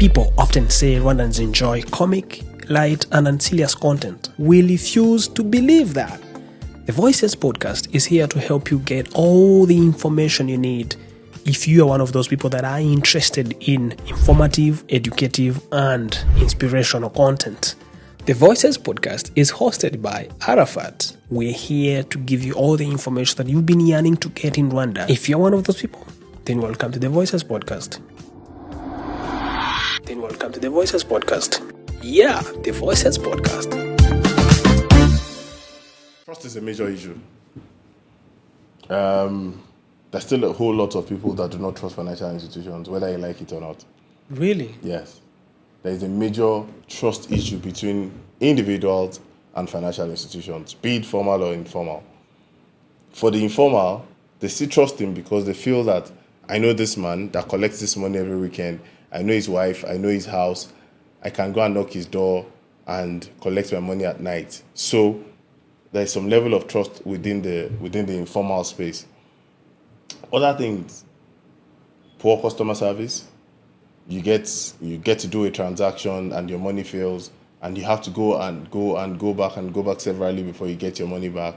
People often say Rwandans enjoy comic, light, and unserious content. We refuse to believe that. The Voices podcast is here to help you get all the information you need if you are one of those people that are interested in informative, educative, and inspirational content. The Voices podcast is hosted by Arafat. We're here to give you all the information that you've been yearning to get in Rwanda. If you're one of those people, then welcome to the Voices podcast. Yeah, the Voices podcast. Trust is a major issue. There's still a whole lot of people that do not trust financial institutions, whether you like it or not. Really? Yes. There is a major trust issue between individuals and financial institutions, be it formal or informal. For the informal, they still trust him because they feel that I know this man that collects this money every weekend. I know his wife. I know his house. I can go and knock his door and collect my money at night. So there is some level of trust within the informal space. Other things, poor customer service. You get to do a transaction and your money fails, and you have to go back severally before you get your money back.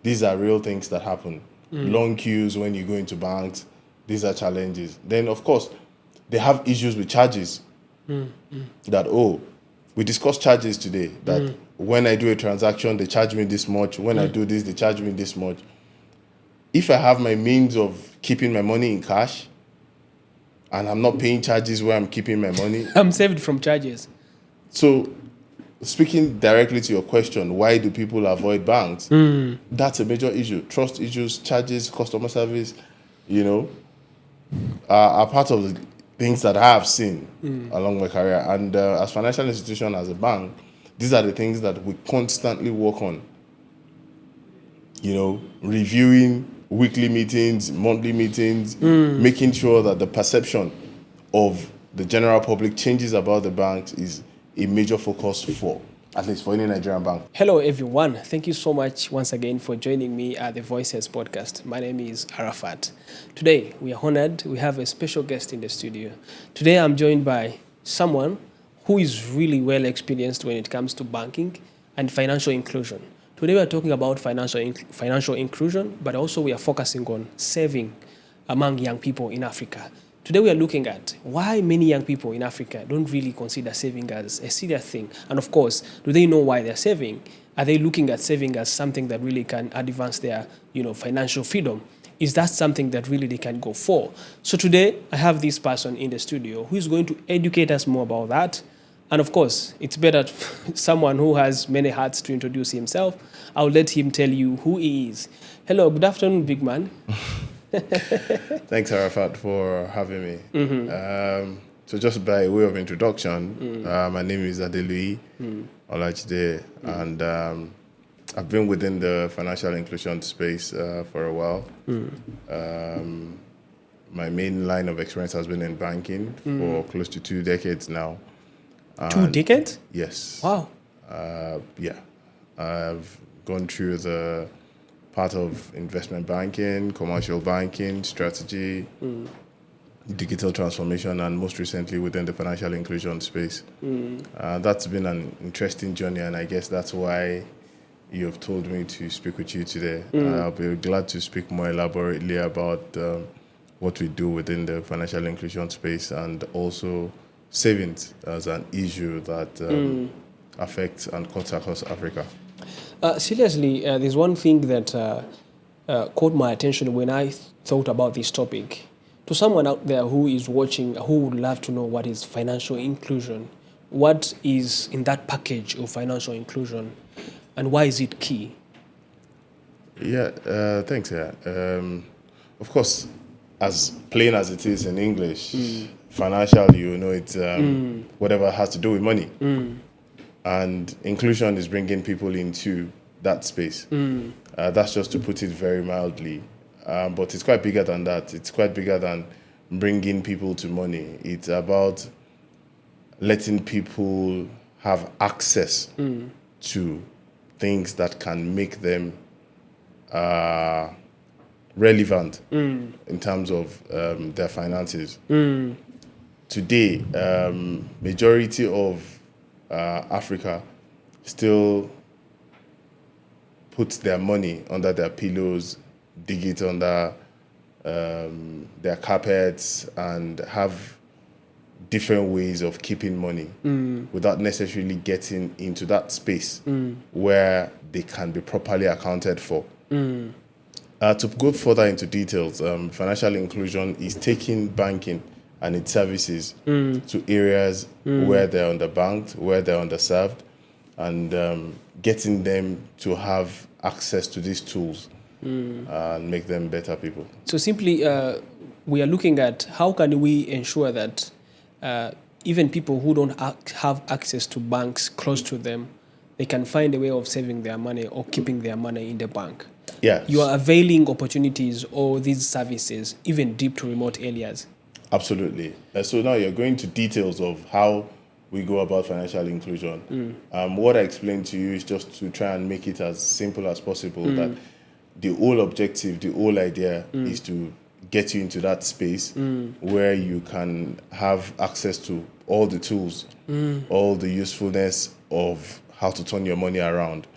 These are real things that happen. Long queues when you go into banks. These are challenges. Then, of course, they have issues with charges. That, we discussed charges today. That when I do a transaction, they charge me this much. When I do this, they charge me this much. If I have my means of keeping my money in cash, and I'm not paying charges where I'm keeping my money, I'm saved from charges. So, speaking directly to your question, why do people avoid banks? That's a major issue. Trust issues, charges, customer service, are part of the things that I have seen along my career. And as financial institution, as a bank, these are the things that we constantly work on. Reviewing weekly meetings, monthly meetings, making sure that the perception of the general public changes about the banks is a major focus for, at least for any Nigerian bank. Hello, everyone. Thank you so much once again for joining me at the Voices podcast. My name is Arafat. Today, we are honored. We have a special guest in the studio. Today, I'm joined by someone who is really well experienced when it comes to banking and financial inclusion. Today, we are talking about financial inclusion, but also we are focusing on saving among young people in Africa. Today, we are looking at why many young people in Africa don't really consider saving as a serious thing. And of course, do they know why they're saving? Are they looking at saving as something that really can advance their, financial freedom? Is that something that really they can go for? So today, I have this person in the studio who is going to educate us more about that. And of course, it's better someone who has many hats to introduce himself. I'll let him tell you who he is. Hello, good afternoon, big man. Thanks, Arafat, for having me. So just by way of introduction, my name is Adelui Olajide, and I've been within the financial inclusion space for a while. My main line of experience has been in banking for close to 2 decades now. 2 decades? Yes. Wow. Yeah. I've gone through the part of investment banking, commercial banking, strategy, digital transformation, and most recently within the financial inclusion space. That's been an interesting journey, and I guess that's why you have told me to speak with you today. I'll be glad to speak more elaborately about what we do within the financial inclusion space, and also savings as an issue that affects and cuts across Africa. Seriously, there's one thing that caught my attention when I thought about this topic. To someone out there who is watching, who would love to know what is financial inclusion, what is in that package of financial inclusion, and why is it key? Yeah, thanks. Yeah, of course, as plain as it is in English, financial, it's whatever has to do with money. And inclusion is bringing people into that space. That's just to put it very mildly. But it's quite bigger than that. It's quite bigger than bringing people to money. It's about letting people have access to things that can make them relevant in terms of their finances. today, majority of Africa still put their money under their pillows, dig it under their carpets, and have different ways of keeping money without necessarily getting into that space where they can be properly accounted for. To go further into details, financial inclusion is taking banking and its services to areas where they're underbanked, where they're underserved, and getting them to have access to these tools and make them better people. So simply, we are looking at how can we ensure that even people who don't have access to banks close to them, they can find a way of saving their money or keeping their money in the bank. Yes. You are availing opportunities or these services even deep to remote areas. Absolutely. So now you're going to details of how we go about financial inclusion. What I explained to you is just to try and make it as simple as possible, that the whole objective, the whole idea is to get you into that space where you can have access to all the tools, all the usefulness of how to turn your money around.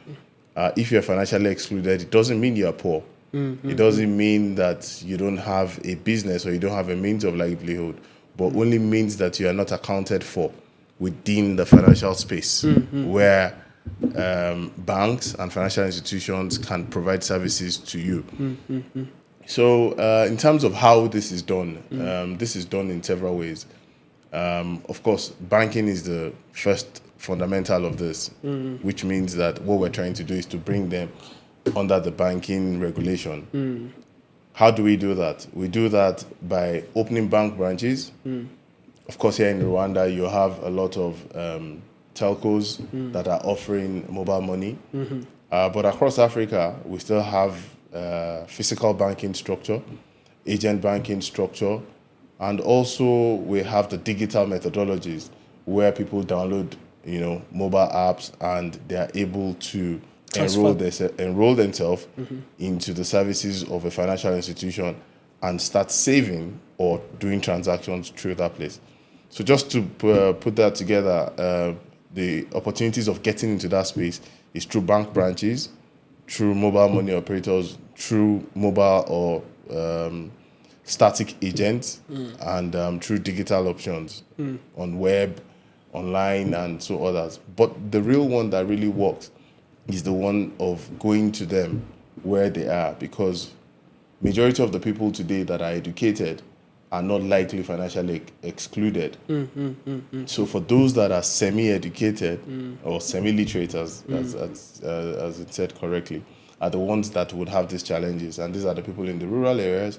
If you're financially excluded, it doesn't mean you're poor. It doesn't mean that you don't have a business or you don't have a means of livelihood, but only means that you are not accounted for within the financial space where banks and financial institutions can provide services to you. So in terms of how this is done in several ways. Of course, banking is the first fundamental of this, which means that what we're trying to do is to bring them under the banking regulation. How do we do that? We do that by opening bank branches. Of course, here in Rwanda, you have a lot of telcos that are offering mobile money. But across Africa, we still have physical banking structure, agent banking structure, and also we have the digital methodologies where people download, mobile apps and they are able to enroll themselves into the services of a financial institution and start saving or doing transactions through that place. So just to put that together, the opportunities of getting into that space is through bank branches, through mobile money operators, through mobile or static agents, and through digital options on web, online, and so others. But the real one that really works is the one of going to them where they are, because majority of the people today that are educated are not likely financially excluded. So for those that are semi-educated or semi-literate, as it said correctly, are the ones that would have these challenges. And these are the people in the rural areas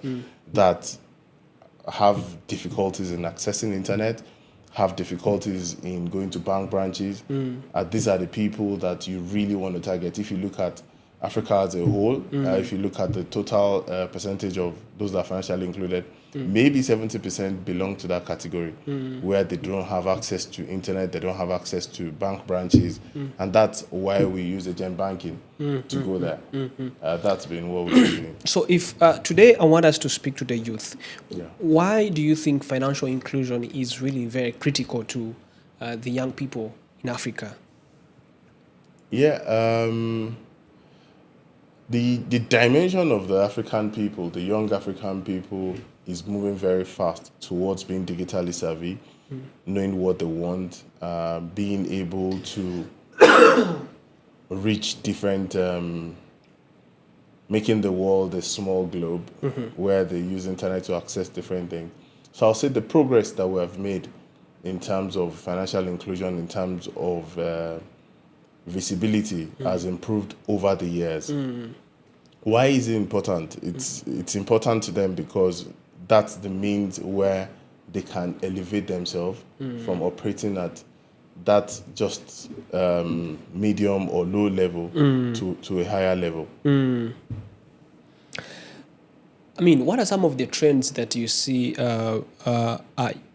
that have difficulties in accessing internet, have difficulties in going to bank branches. These are the people that you really want to target. If you look at Africa as a whole, if you look at the total percentage of those that are financially included, maybe 70% belong to that category, where they don't have access to internet, they don't have access to bank branches, and that's why we use agent banking to go there. That's been what we've been doing. So if today I want us to speak to the youth, Yeah. why do you think financial inclusion is really very critical to the young people in Africa? Yeah, the dimension of the African people, the young African people, is moving very fast towards being digitally savvy, knowing what they want, being able to reach different, making the world a small globe where they use internet to access different things. So I'll say the progress that we have made in terms of financial inclusion, in terms of visibility, has improved over the years. Why is it important? It's important to them because that's the means where they can elevate themselves from operating at that just medium or low level to a higher level. I mean, what are some of the trends that you see are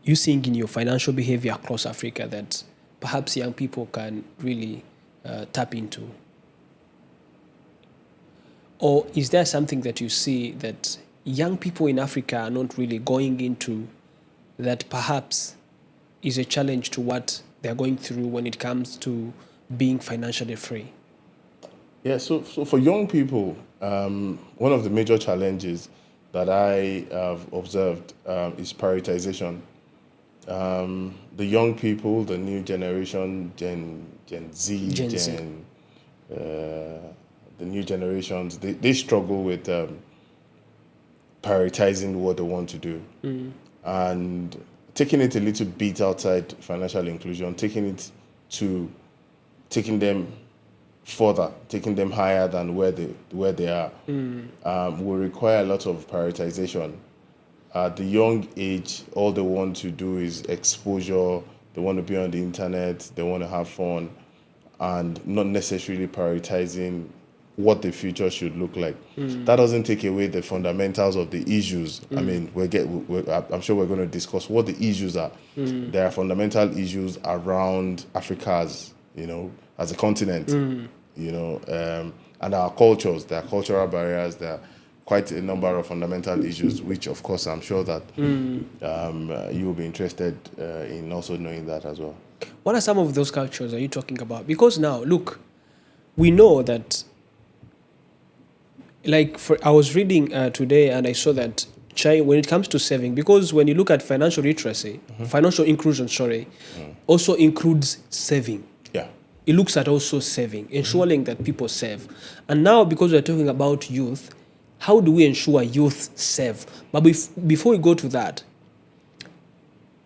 you seeing in your financial behavior across Africa that perhaps young people can really tap into? Or is there something that you see that young people in Africa are not really going into that perhaps is a challenge to what they're going through when it comes to being financially free? Yeah, so for young people, one of the major challenges that I have observed is prioritization. The young people, the new generation, Gen Z, Gen Z. The new generations, they struggle with prioritizing what they want to do. And taking it a little bit outside financial inclusion, taking them further, taking them higher than where they are, will require a lot of prioritization. At the young age, all they want to do is exposure. They want to be on the internet. They want to have fun, and not necessarily prioritizing what the future should look like. That doesn't take away the fundamentals of the issues. I mean, I'm sure we're going to discuss what the issues are. There are fundamental issues around Africa as a continent, and our cultures. There are cultural barriers. There are quite a number of fundamental issues, which, of course, I'm sure that you will be interested in also knowing that as well. What are some of those cultures are you talking about? Because now, look, we know that, I was reading today and I saw that China, when it comes to saving, because when you look at financial literacy, financial inclusion, also includes saving. Yeah. It looks at also saving, ensuring that people save. And now, because we're talking about youth, how do we ensure youth save? But before we go to that,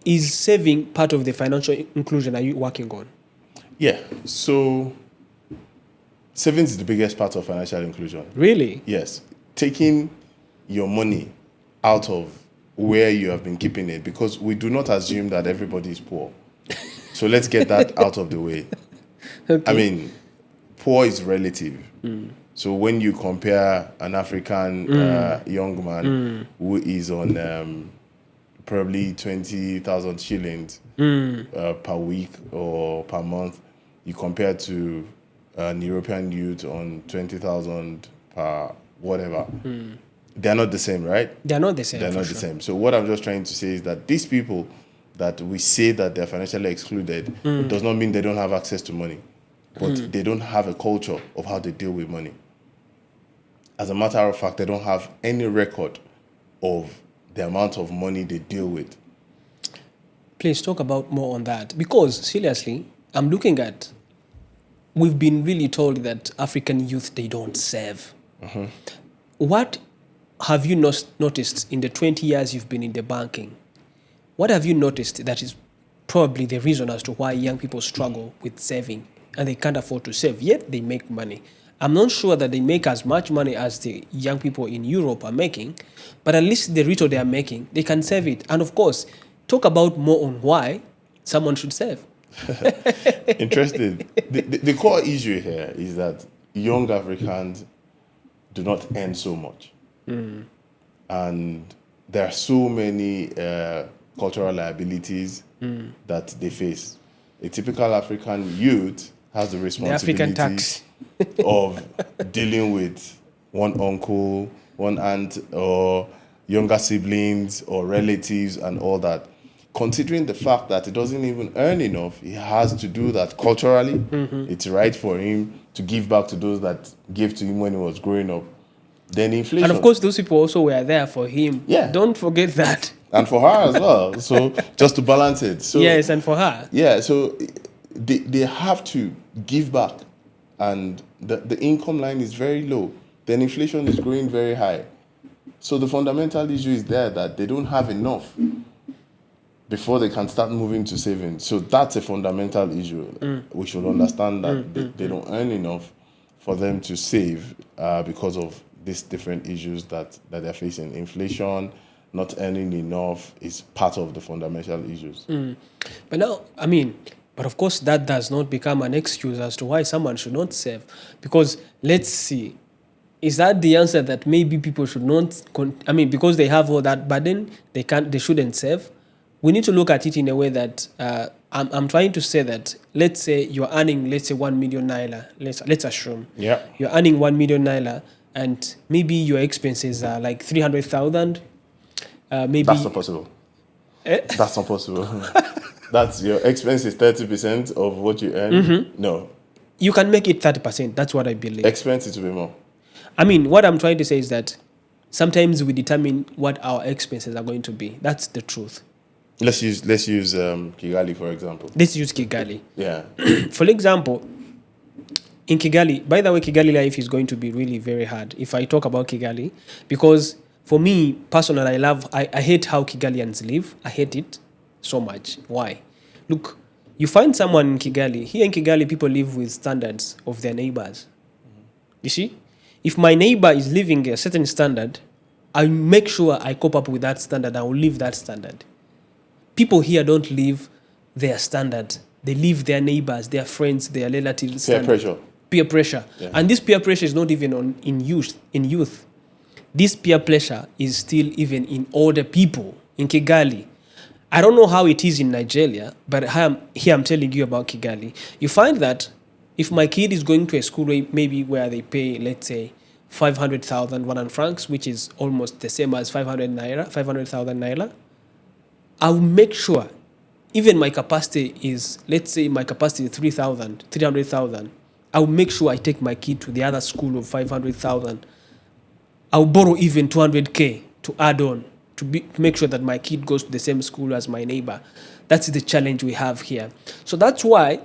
is saving part of the financial inclusion are you working on? Yeah. So savings is the biggest part of financial inclusion. Really? Yes. Taking your money out of where you have been keeping it, because we do not assume that everybody is poor. So let's get that out of the way. Okay. I mean, poor is relative. So when you compare an African young man who is on probably 20,000 shillings per week or per month, you compare to an European youth on 20,000 per whatever. They're not the same, right? They're not the same. They're not the same. So what I'm just trying to say is that these people that we say that they're financially excluded, it does not mean they don't have access to money, but they don't have a culture of how they deal with money. As a matter of fact, they don't have any record of the amount of money they deal with. Please talk about more on that. Because, seriously, I'm looking at, we've been really told that African youth, they don't save. What have you noticed in the 20 years you've been in the banking? What have you noticed that is probably the reason as to why young people struggle with saving and they can't afford to save, yet they make money? I'm not sure that they make as much money as the young people in Europe are making, but at least the little they are making, they can save it. And of course, talk about more on why someone should save. Interesting. The core issue here is that young Africans do not earn so much. And there are so many cultural liabilities that they face. A typical African youth has the responsibility The African tax. of dealing with one uncle, one aunt, or younger siblings or relatives and all that. Considering the fact that he doesn't even earn enough, he has to do that culturally. It's right for him to give back to those that gave to him when he was growing up. Then inflation. And of course, those people also were there for him. Yeah. Don't forget that. And for her as well. So just to balance it. So Yes, and for her. yeah, so they have to give back. And the income line is very low. Then inflation is growing very high. So the fundamental issue is there that they don't have enough before they can start moving to saving. So that's a fundamental issue. We should understand that they don't earn enough for them to save because of these different issues that they're facing. Inflation, not earning enough is part of the fundamental issues. But now, but of course, that does not become an excuse as to why someone should not save. Because let's see, is that the answer that maybe people should not, because they have all that burden, they shouldn't save? We need to look at it in a way that, I'm trying to say that, let's say you're earning, 1 million naira, let's assume. Yeah. You're earning 1 million naira, and maybe your expenses are like 300,000. Maybe That's not possible. That's not possible. That's your expense is 30% of what you earn? No. You can make it 30%. That's what I believe. Expense it to be more. I mean, what I'm trying to say is that sometimes we determine what our expenses are going to be. That's the truth. Let's use Kigali, for example. Let's use Kigali. Yeah. For example, in Kigali, by the way, Kigali life is going to be really very hard if I talk about Kigali, because for me personally, I hate how Kigalians live. I hate it so much. Why? Look, you find someone in Kigali. Here in Kigali, people live with standards of their neighbors. You see? If my neighbor is living a certain standard, I make sure I cope up with that standard. I will live that standard. People here don't live their standard. They live their neighbors, their friends, their relatives. Peer pressure. Peer pressure. Yeah. And this peer pressure is not even in youth. This peer pressure is still even in older people in Kigali. I don't know how it is in Nigeria, but here I'm telling you about Kigali. You find that if my kid is going to a school maybe where they pay, let's say, 500,000 Rwandan francs, which is almost the same as 500,000 naira, I will make sure, even my capacity is, let's say my capacity is 300,000, I will make sure I take my kid to the other school of 500,000. I'll borrow even 200K to add on to make sure that my kid goes to the same school as my neighbor. That's the challenge we have here. So that's why,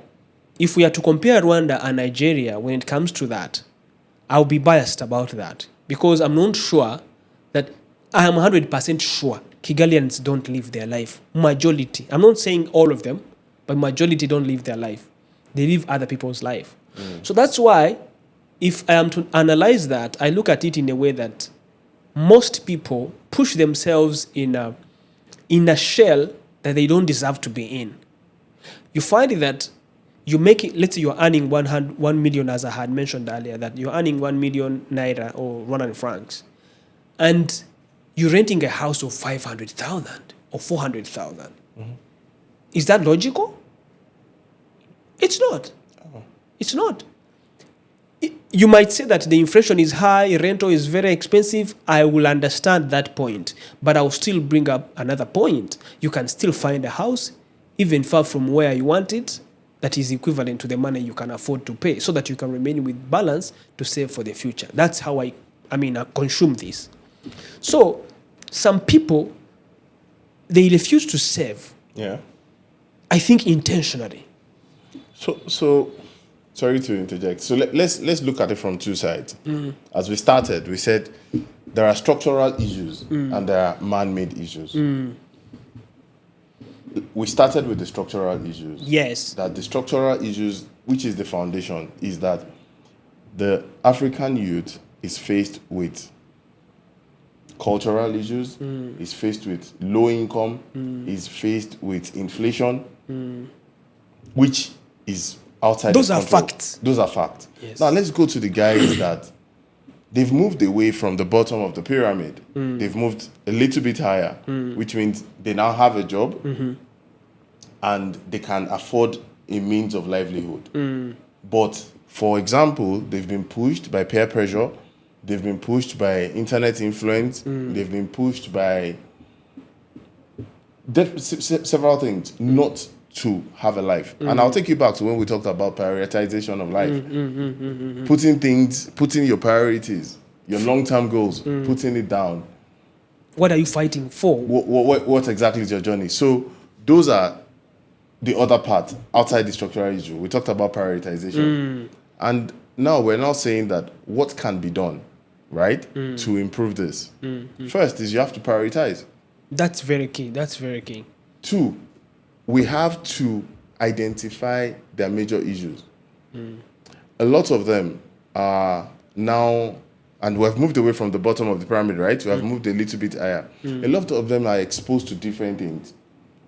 if we are to compare Rwanda and Nigeria when it comes to that, I'll be biased about that, because I'm not sure that, I am 100% sure Kigalians don't live their life. Majority. I'm not saying all of them, but majority don't live their life. They live other people's life. So that's why, if I am to analyze that, I look at it in a way that most people push themselves in a shell that they don't deserve to be in. You find that you make it, let's say you're earning 1 million, as I had mentioned earlier, that you're earning 1 million naira or Rwandan francs, and you're renting a house of 500,000 or 400,000. Is that logical? It's not. It's not. You might say that the inflation is high, rental is very expensive. I will understand that point, but I'll still bring up another point. You can still find a house, even far from where you want it, that is equivalent to the money you can afford to pay, so that you can remain with balance to save for the future. That's how I consume this. So some people, they refuse to save. Yeah. I think intentionally. So sorry to interject. So let's look at it from two sides. As we started, we said there are structural issues and there are man-made issues. We started with the structural issues. Yes. That the structural issues, which is the foundation, is that the African youth is faced with cultural issues, is faced with low income, is faced with inflation, which is outside Those the are control. facts. Those are facts. Yes. Now let's go to the guys that they've moved away from the bottom of the pyramid. They've moved a little bit higher, which means they now have a job and they can afford a means of livelihood. But for example, they've been pushed by peer pressure, they've been pushed by internet influence, they've been pushed by several things not to have a life. And I'll take you back to when we talked about prioritization of life. Putting your priorities, your long-term goals, putting it down. What are you fighting for? What exactly is your journey? So those are the other part outside the structural issue. We talked about prioritization. And now we're now saying that what can be done, right, to improve this. First is you have to prioritize. That's very key. That's very key. 2, we have to identify their major issues. A lot of them are now, and we have moved away from the bottom of the pyramid, right? We have moved a little bit higher. A lot of them are exposed to different things.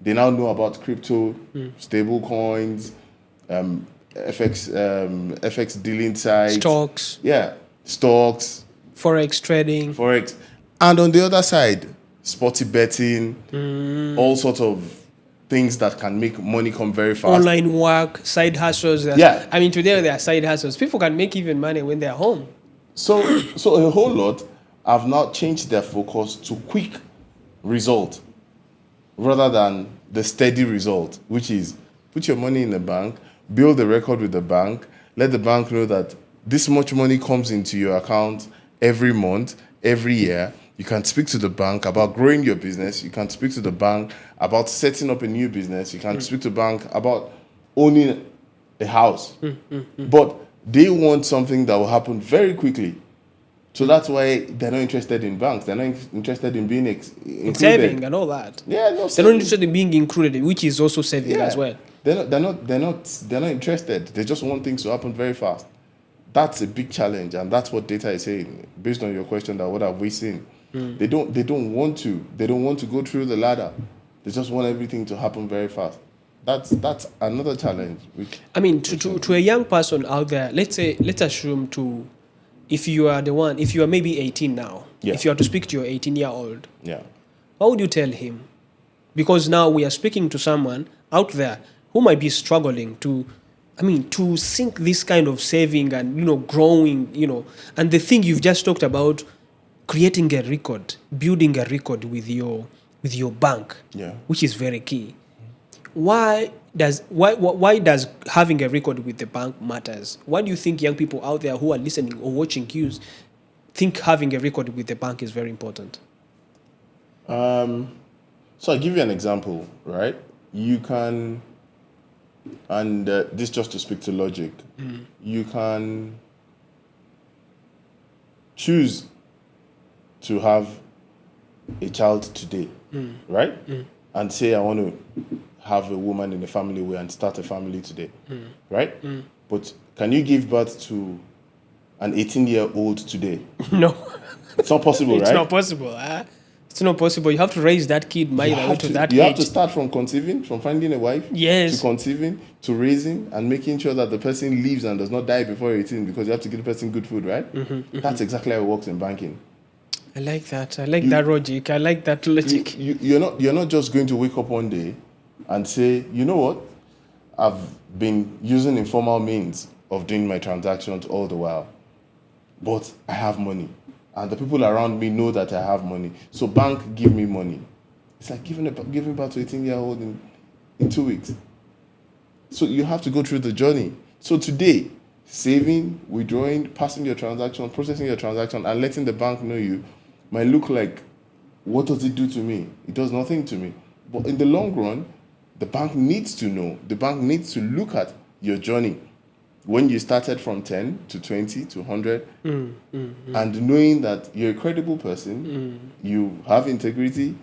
They now know about crypto, stable coins, FX dealing sites. Stocks. Yeah, stocks. Forex trading. Forex. And on the other side, sporty betting, all sorts of things that can make money come very fast. Online work, side hustles. Yeah. I mean, today there are side hustles. People can make even money when they're home. So a whole lot have now changed their focus to quick result rather than the steady result, which is put your money in the bank, build a record with the bank, let the bank know that this much money comes into your account every month, every year. You can speak to the bank about growing your business. You can speak to the bank about setting up a new business. You can speak to the bank about owning a house. But they want something that will happen very quickly. So that's why they're not interested in banks. They're not interested in being included. Saving and all that. Yeah, no, They're not interested in being included, which is also saving yeah. as well. They're not interested. They just want things to happen very fast. That's a big challenge, and that's what data is saying. Based on your question, that what have we seen? They don't want to go through the ladder. They just want everything to happen very fast. That's another challenge. I mean, to a young person out there, let's assume if you are maybe 18 now, Yeah. if you are to speak to your 18-year-old, Yeah. what would you tell him? Because now we are speaking to someone out there who might be struggling to sink this kind of saving and, growing, and the thing you've just talked about, creating a record, building a record with your bank, Yeah. which is very key. Why does having a record with the bank matters? Why do you think young people out there who are listening or watching you think having a record with the bank is very important? So I'll give you an example, right? You can, and this just to speak to logic, you can choose to have a child today, right? And say, I want to have a woman in the family way and start a family today, right? But can you give birth to an 18-year-old today? No. It's not possible, right? It's not possible. It's not possible. You have to raise that kid to that age. You have to start from conceiving, from finding a wife, yes, to conceiving, to raising, and making sure that the person lives and does not die before 18, because you have to give the person good food, right? That's exactly how it works in banking. I like that. I like that logic. I like that logic. You're not just going to wake up one day and say, you know what? I've been using informal means of doing my transactions all the while, but I have money. And the people around me know that I have money. So bank, give me money. It's like giving birth to an 18-year-old in 2 weeks. So you have to go through the journey. So today, saving, withdrawing, passing your transaction, processing your transaction, and letting the bank know you might look like, what does it do to me? It does nothing to me. But in the long run, the bank needs to know. The bank needs to look at your journey. When you started from 10 to 20 to 100, and knowing that you're a credible person, you have integrity,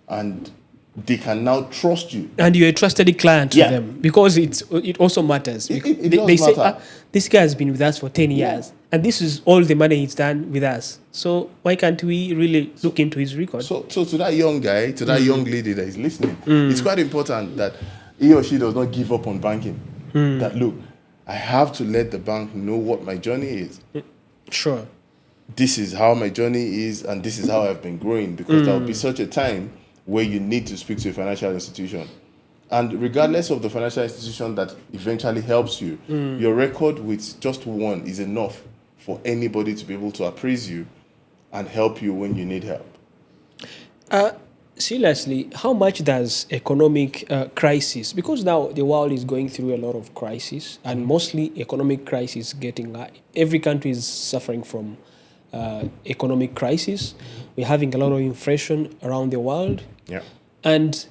and they can now trust you. And you're a trusted client to them, because it also matters. It they does say, matter. this guy has been with us for 10 years, and this is all the money he's done with us. So why can't we really look into his record? So to that young guy, to that young lady that is listening, it's quite important that he or she does not give up on banking. That, look, I have to let the bank know what my journey is. Sure. This is how my journey is, and this is how I've been growing, because there will be such a time where you need to speak to a financial institution. And regardless of the financial institution that eventually helps you, your record with just one is enough for anybody to be able to appraise you and help you when you need help. Seriously, how much does economic crisis, because now the world is going through a lot of crisis, and mostly economic crisis every country is suffering from economic crisis. We're having a lot of inflation around the world. Yeah. And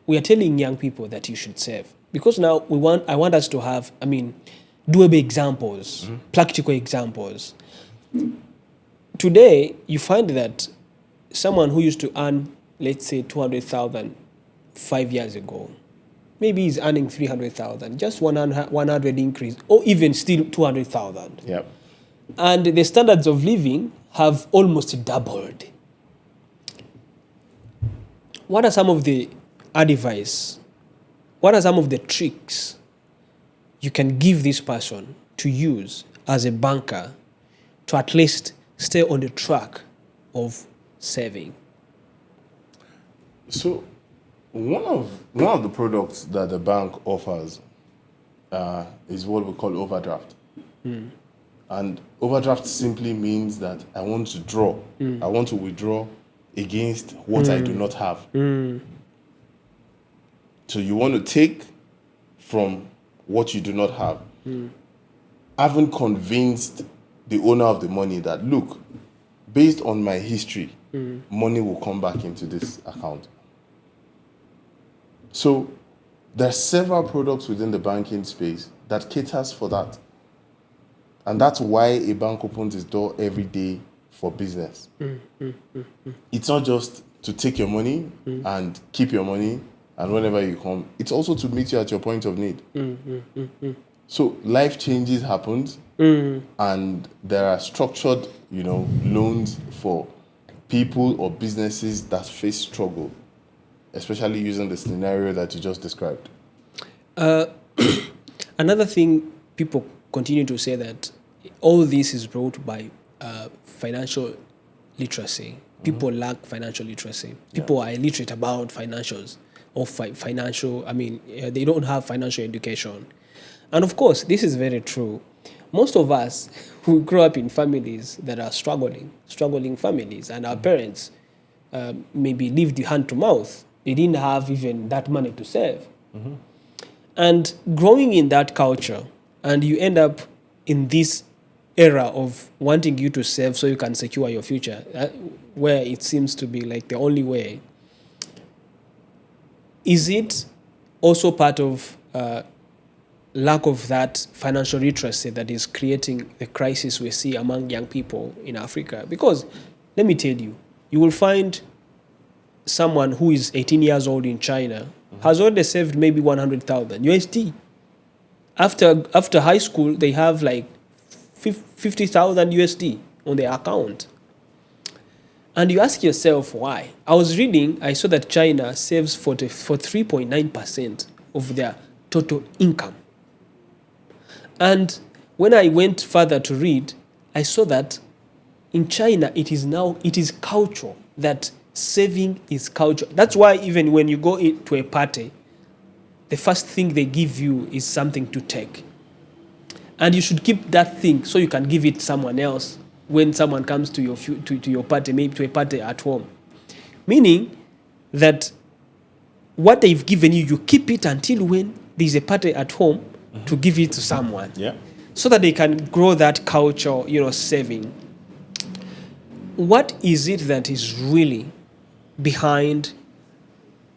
we are telling young people that you should save. Because now I want us to have, doable examples, practical examples. Today, you find that someone who used to earn, let's say, 200,000 5 years ago, maybe he's earning 300,000, just 100 increase, or even still 200,000. Yep. And the standards of living have almost doubled. What are some of the advice? What are some of the tricks you can give this person to use as a banker to at least stay on the track of saving? So one of the products that the bank offers is what we call overdraft. And overdraft simply means that I want to draw. I want to withdraw against what I do not have. So you want to take from what you do not have. Haven't convinced the owner of the money that, look, based on my history, money will come back into this account. So there are several products within the banking space that caters for that. And that's why a bank opens its door every day for business. It's not just to take your money and keep your money, and whenever you come, it's also to meet you at your point of need. So life changes happens, and there are structured, loans for people or businesses that face struggle, especially using the scenario that you just described. Another thing people continue to say that all this is brought by financial literacy. People lack financial literacy. People are illiterate about financials or they don't have financial education. And of course, this is very true. Most of us who grow up in families that are struggling families, and our parents maybe lived hand to mouth. They didn't have even that money to save. And growing in that culture, and you end up in this era of wanting you to save so you can secure your future, where it seems to be like the only way. Is it also part of lack of that financial literacy that is creating the crisis we see among young people in Africa? Because let me tell you, you will find someone who is 18 years old in China has already saved maybe 100,000 USD. After high school, they have like 50,000 USD on their account. And you ask yourself why. I was reading, I saw that China saves for 3.9% of their total income. And when I went further to read, I saw that in China, it is culture, that saving is culture. That's why even when you go to a party, the first thing they give you is something to take. And you should keep that thing so you can give it to someone else when someone comes to your party, maybe to a party at home. Meaning that what they've given you, you keep it until when there's a party at home to give it to someone. Yeah. So that they can grow that culture, saving. What is it that is really behind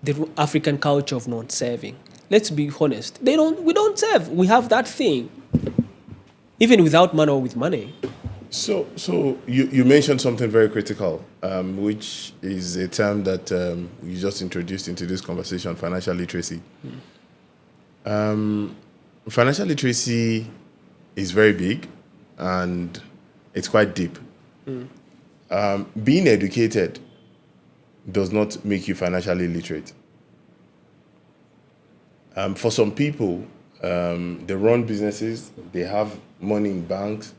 the African culture of not saving? Let's be honest. We don't save. We have that thing. Even without money or with money. So you mentioned something very critical, which is a term that you just introduced into this conversation, financial literacy. Financial literacy is very big and it's quite deep. Being educated does not make you financially literate. For some people, they run businesses, they have money in banks,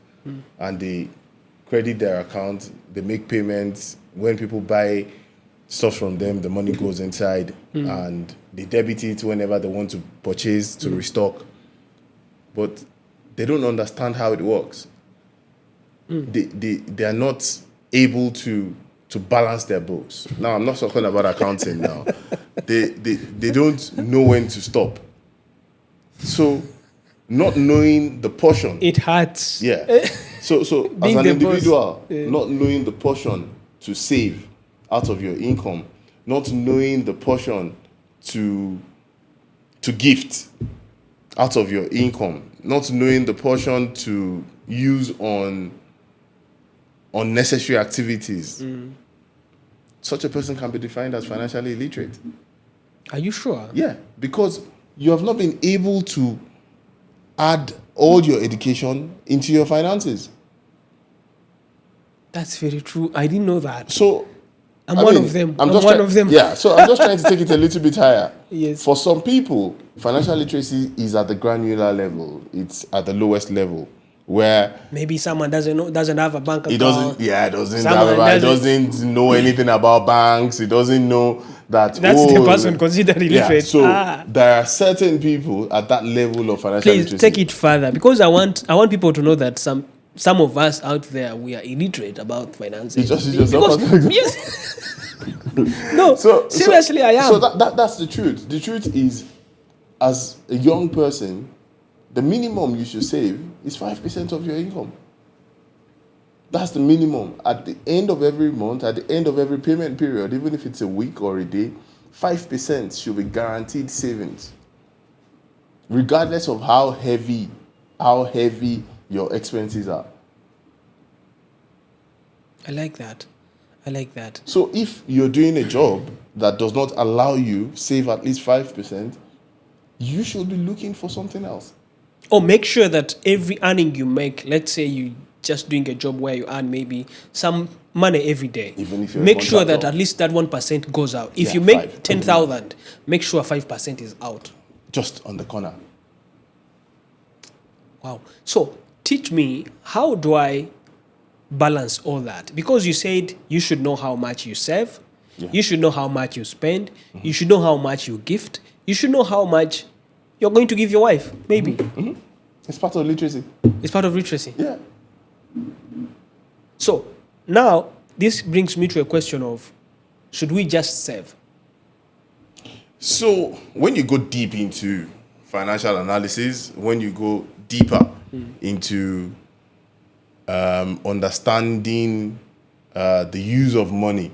and they credit their account, they make payments. When people buy stuff from them, the money goes inside, and they debit it whenever they want to purchase, to restock. But they don't understand how it works. They are not able to balance their books. Now, I'm not talking about accounting now. They don't know when to stop. So, not knowing the portion. It hurts. Yeah. So as an individual, not knowing the portion to save out of your income, not knowing the portion to gift out of your income, not knowing the portion to use on unnecessary activities. Such a person can be defined as financially illiterate. Are you sure? Yeah, because you have not been able to add all your education into your finances. That's very true. I didn't know that. So I'm one of them. Yeah, so I'm just trying to take it a little bit higher. Yes. For some people, financial literacy is at the granular level. It's at the lowest level, where maybe someone doesn't have a bank account. He doesn't know anything about banks. He doesn't know that. That's the person considered illiterate. Yeah, so there are certain people at that level of financial literacy. Please take it further, because I want people to know that some of us out there, we are illiterate about finances. Yes. No, seriously, I am. So that's the truth. The truth is, as a young person, the minimum you should save is 5% of your income. That's the minimum. At the end of every month, at the end of every payment period, even if it's a week or a day, 5% should be guaranteed savings. Regardless of how heavy your expenses are. I like that. So if you're doing a job that does not allow you save at least 5%, you should be looking for something else. Or make sure that every earning you make, let's say you just doing a job where you earn maybe some money every day. Even if you're a make sure that contractor. at least that 1% goes out. If Yeah, you make 5. 10,000, make sure 5% is out. Just on the corner. Wow. So teach me, how do I balance all that? Because you said you should know how much you save. Yeah. You should know how much you spend. You should know how much you gift. You should know how much you're going to give your wife, maybe. It's part of literacy. It's part of literacy. Yeah. So now this brings me to a question of, should we just save? So when you go deep into financial analysis, when you go deeper into understanding the use of money,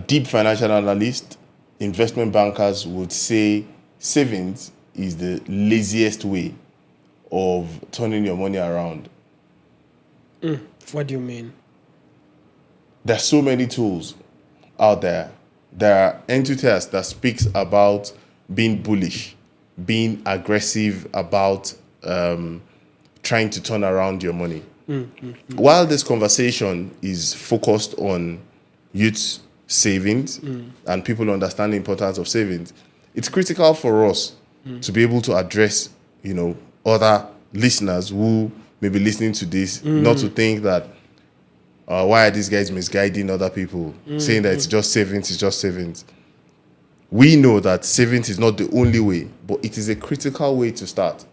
deep financial analysts, investment bankers would say savings is the laziest way of turning your money around. What do you mean? There's so many tools out there. There are entities that speaks about being bullish, being aggressive about trying to turn around your money. While this conversation is focused on youth savings and people understand the importance of savings, it's critical for us to be able to address, other listeners who may be listening to this, not to think that why are these guys misguiding other people, saying that it's just savings. We know that savings is not the only way, but it is a critical way to start.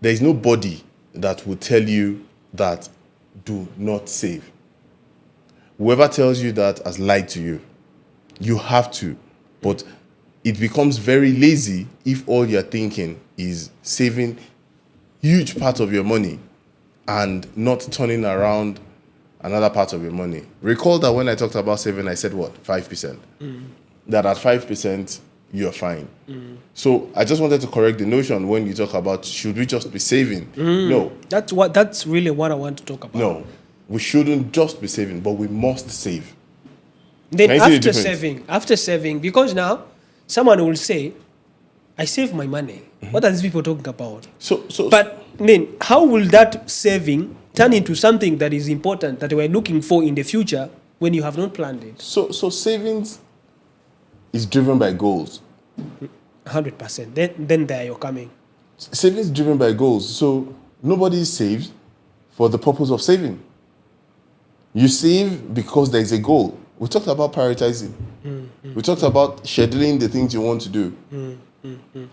There is nobody that will tell you that do not save. Whoever tells you that has lied to you. You have to. But it becomes very lazy if all you're thinking is saving huge part of your money and not turning around another part of your money. Recall that when I talked about saving, I said what? 5%. That at 5%, you're fine. So I just wanted to correct the notion when you talk about should we just be saving? No. That's really what I want to talk about. No. We shouldn't just be saving, but we must save. Then Can you see the difference? after saving, because now someone will say, I save my money. What are these people talking about? But then how will that saving turn into something that is important that we're looking for in the future when you have not planned it? So savings is driven by goals. 100%. Then there you're coming. Savings is driven by goals. So nobody saves for the purpose of saving. You save because there is a goal. We talked about prioritizing. We talked about scheduling the things you want to do.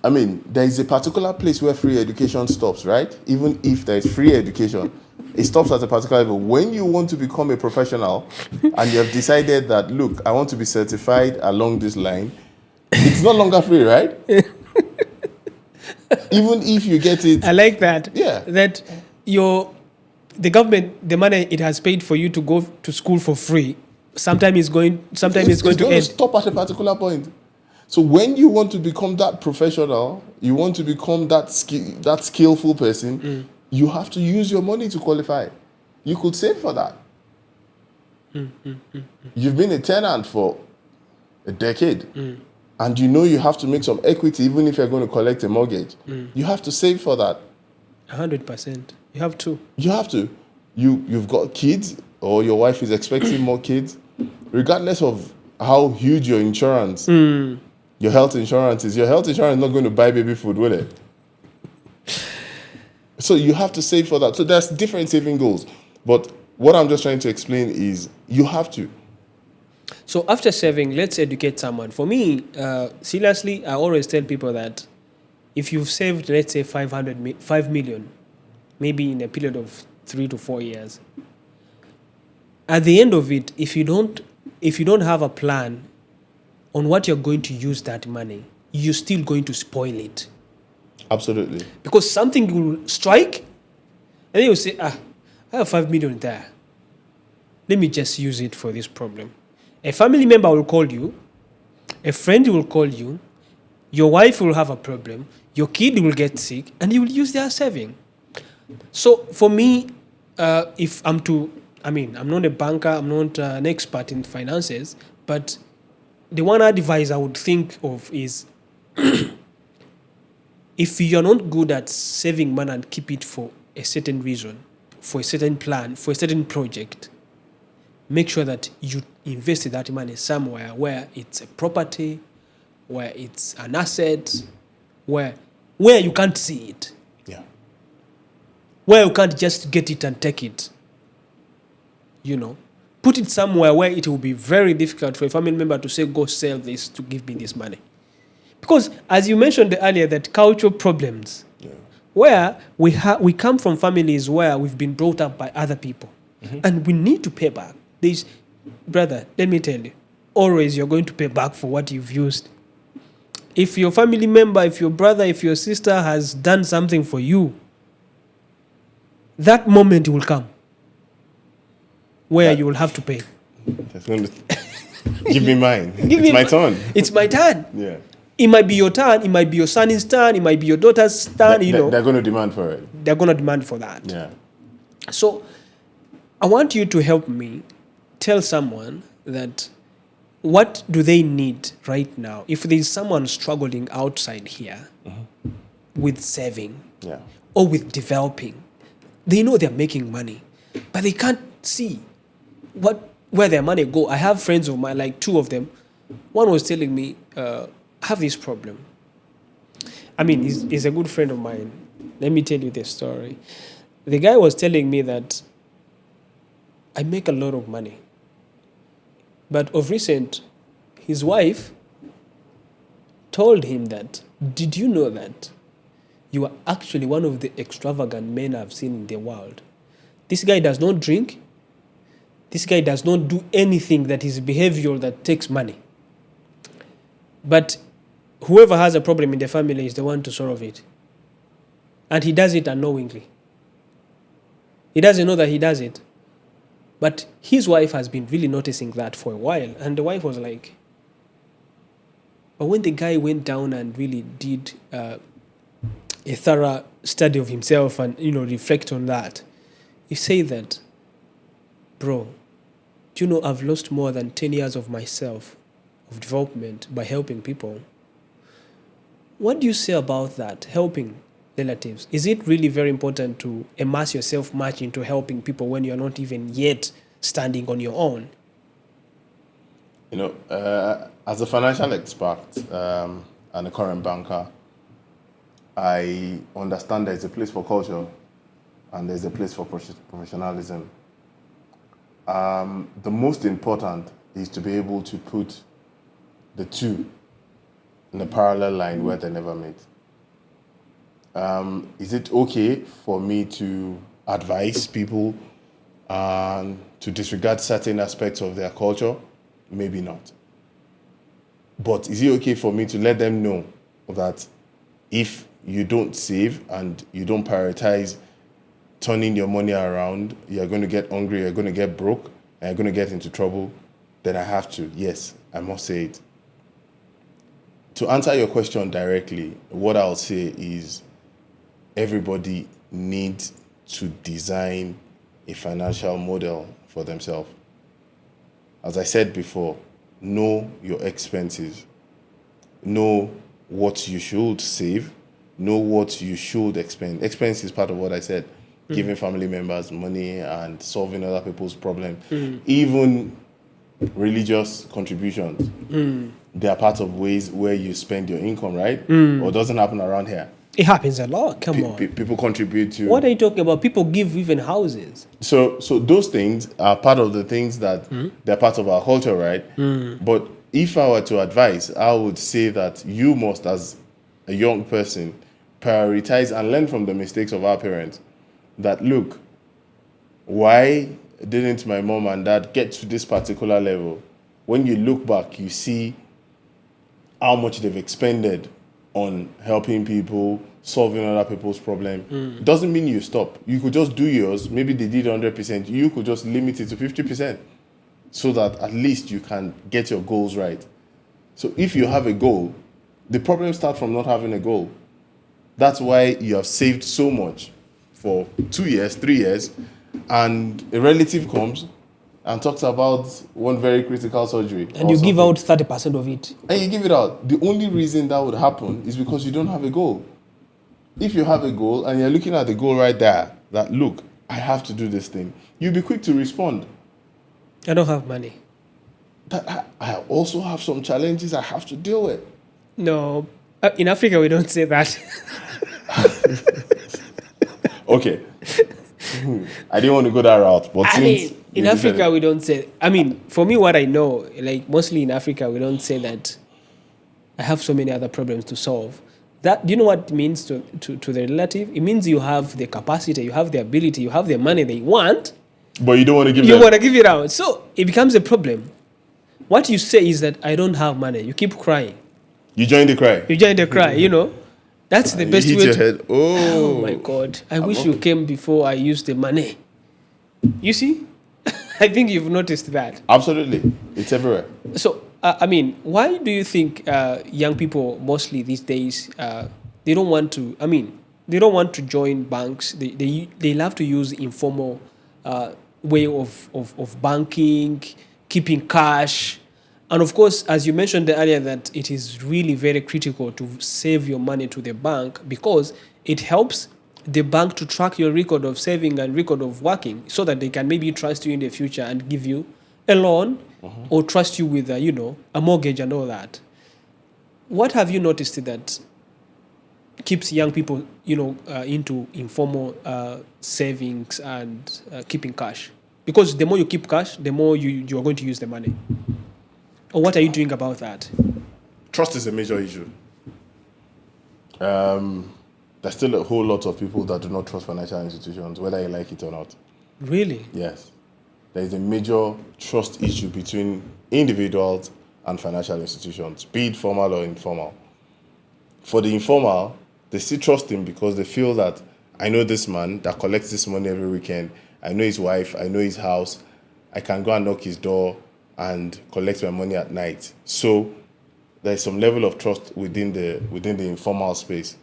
I mean, there is a particular place where free education stops, right? Even if there is free education, it stops at a particular level. When you want to become a professional and you have decided that, look, I want to be certified along this line, it's no longer free, right? Even if you get it. I like that. Yeah. That the government, the money it has paid for you to go to school for free, sometimes it's going to end. Stop at a particular point. So when you want to become that professional, you want to become that skillful person, you have to use your money to qualify. You could save for that. You've been a tenant for a decade, and you have to make some equity even if you're going to collect a mortgage. You have to save for that. 100%. You have to. You have to. You've got kids, or your wife is expecting more kids. Regardless of how huge your insurance, your health insurance is not going to buy baby food, will it? So you have to save for that. So there's different saving goals. But what I'm just trying to explain is you have to. So after saving, let's educate someone. For me, seriously, I always tell people that if you've saved, let's say 5 million, maybe in a period of 3 to 4 years, at the end of it, if you don't have a plan on what you're going to use that money, you're still going to spoil it. Absolutely. Because something will strike, and then you say, I have 5 million there. Let me just use it for this problem. A family member will call you, a friend will call you, your wife will have a problem, your kid will get sick, and you will use their saving. So for me, if I'm not a banker, I'm not an expert in finances, but the one advice I would think of is if you're not good at saving money and keep it for a certain reason, for a certain plan, for a certain project, make sure that you invest that money somewhere where it's a property, where it's an asset, where you can't see it. Yeah. Where you can't just get it and take it. Put it somewhere where it will be very difficult for a family member to say, go sell this to give me this money. Because as you mentioned earlier, that cultural problems, where we come from families where we've been brought up by other people, and we need to pay back. Brother, let me tell you, always you're going to pay back for what you've used. If your family member, if your brother, if your sister has done something for you, that moment will come where you will have to pay. Give me mine. It's my turn. It's my turn. Yeah. It might be your turn. It might be your son's turn. It might be your daughter's turn. They're going to demand for it. They're going to demand for that. Yeah. So I want you to help me tell someone that what do they need right now? If there's someone struggling outside here with saving or with developing, they know they're making money, but they can't see where their money go. I have friends of mine, like two of them. One was telling me, I have this problem. He's a good friend of mine. Let me tell you this story. The guy was telling me that I make a lot of money. But of recent, his wife told him that, did you know that you are actually one of the extravagant men I've seen in the world? This guy does not drink. This guy does not do anything that is behavioral that takes money. But whoever has a problem in the family is the one to solve it. And he does it unknowingly. He doesn't know that he does it. But his wife has been really noticing that for a while. And the wife was like, but when the guy went down and really did a thorough study of himself and, reflect on that, he said that, bro, do you know I've lost more than 10 years of myself, of development, by helping people? What do you say about that, helping relatives? Is it really very important to immerse yourself much into helping people when you're not even yet standing on your own? As a financial expert and a current banker, I understand there's a place for culture and there's a place for professionalism. The most important is to be able to put the two in a parallel line where they never meet. Is it okay for me to advise people to disregard certain aspects of their culture? Maybe not. But is it okay for me to let them know that if you don't save and you don't prioritize turning your money around, you're going to get hungry, you're going to get broke, and you're going to get into trouble, then I have to. Yes, I must say it. To answer your question directly, what I'll say is everybody needs to design a financial model for themselves. As I said before, know your expenses. Know what you should save. Know what you should expend. Expense is part of what I said. Giving family members money and solving other people's problems. Even religious contributions. They are part of ways where you spend your income, right? Or it doesn't happen around here. It happens a lot. Come on. People contribute to... What are you talking about? People give even houses. So those things are part of the things that they're part of our culture, right? But if I were to advise, I would say that you must, as a young person, prioritize and learn from the mistakes of our parents. That, look, why didn't my mom and dad get to this particular level, when you look back, you see how much they've expended on helping people, solving other people's problem. It doesn't mean you stop. You could just do yours. Maybe they did 100%. You could just limit it to 50% so that at least you can get your goals right. So if you have a goal, the problem starts from not having a goal. That's why you have saved so much for 2 years, 3 years, and a relative comes and talks about one very critical surgery. And you give out 30% of it. And you give it out. The only reason that would happen is because you don't have a goal. If you have a goal and you're looking at the goal right there, that look, I have to do this thing, you'll be quick to respond. I don't have money. But I also have some challenges I have to deal with. No, in Africa we don't say that. Okay. I didn't want to go that route, but in Africa we don't say. I mean, for me, what I know, like mostly in Africa, we don't say that. I have so many other problems to solve. That, do you know what it means to the relative? It means you have the capacity, you have the ability, you have the money they want, but you don't want to give. You want to give it out, so it becomes a problem. What you say is that I don't have money. You keep crying. You join the cry. You join the cry. You know. That's the best you hit way your to... head. Oh my God. I wish you came before I used the money. You see? I think you've noticed that. Absolutely. It's everywhere. So, I mean, why do you think young people mostly these days, they don't want to, they don't want to join banks. They love to use informal way of banking, keeping cash. And of course, as you mentioned earlier, that it is really very critical to save your money to the bank because it helps the bank to track your record of saving and record of working so that they can maybe trust you in the future and give you a loan or trust you with, a mortgage and all that. What have you noticed that keeps young people, into informal savings and keeping cash? Because the more you keep cash, the more you are going to use the money. Or what are you doing about that? Trust is a major issue. There's still a whole lot of people that do not trust financial institutions, whether you like it or not. Really? Yes. There is a major trust issue between individuals and financial institutions, be it formal or informal. For the informal, they still trust him because they feel that I know this man that collects this money every weekend. I know his wife. I know his house. I can go and knock his door and collect my money at night. So there's some level of trust within the informal space.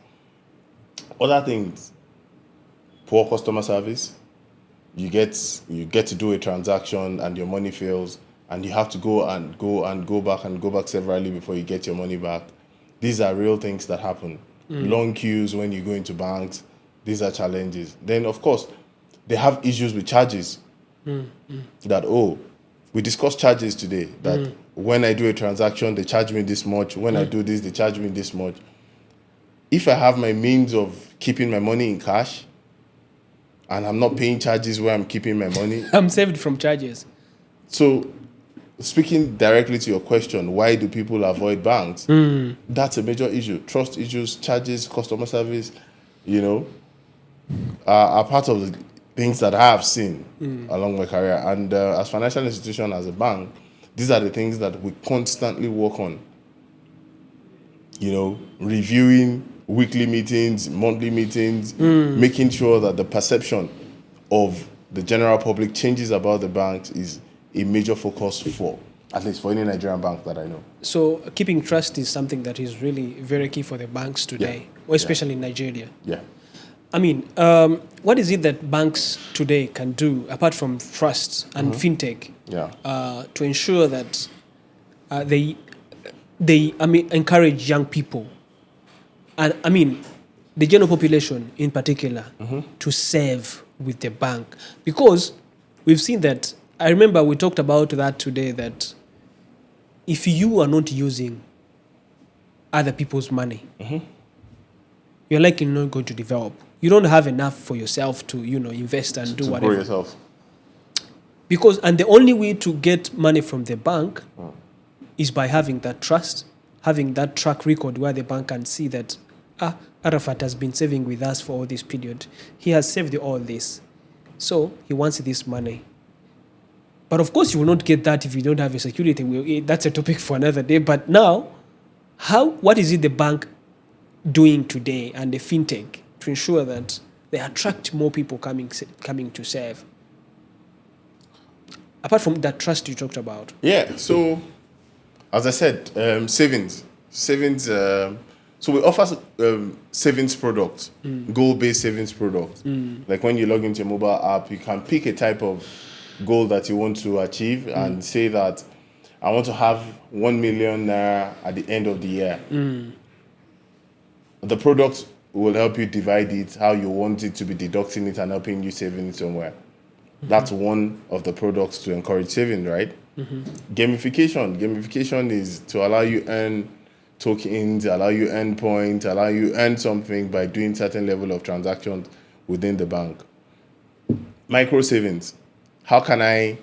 Other things, poor customer service. You get to do a transaction and your money fails, and you have to go back severally before you get your money back. These are real things that happen. Long queues when you go into banks. These are challenges. Then of course, they have issues with charges. That we discussed charges today, that when I do a transaction, they charge me this much. When I do this, they charge me this much. If I have my means of keeping my money in cash, and I'm not paying charges where I'm keeping my money, I'm saved from charges. So, speaking directly to your question, why do people avoid banks? That's a major issue. Trust issues, charges, customer service, are part of the things that I have seen along my career. And as financial institution, as a bank, these are the things that we constantly work on. Reviewing weekly meetings, monthly meetings, making sure that the perception of the general public changes about the banks is a major focus for, at least for any Nigerian bank that I know. So keeping trust is something that is really very key for the banks today, or especially in Nigeria. Yeah. What is it that banks today can do, apart from trust and fintech, to ensure that they encourage young people, and the general population in particular, to save with the bank? Because we've seen that, I remember we talked about that today, that if you are not using other people's money, you're likely not going to develop. You don't have enough for yourself to, invest and do whatever. Grow yourself. Because, and the only way to get money from the bank is by having that trust, having that track record where the bank can see that, Arafat has been saving with us for all this period. He has saved all this. So he wants this money. But of course, you will not get that if you don't have a security. That's a topic for another day. But now, what is it the bank doing today and the fintech to ensure that they attract more people coming to save? Apart from that trust you talked about. Yeah. So, as I said, savings. So we offer savings products, goal-based savings products. Like when you log into your mobile app, you can pick a type of goal that you want to achieve and say that I want to have 1 million naira at the end of the year. The product will help you divide it how you want it to be deducting it and helping you saving it somewhere. That's one of the products to encourage saving, right? Gamification is to allow you earn tokens, allow you earn points, allow you earn something by doing certain level of transactions within the bank. Micro savings. How can I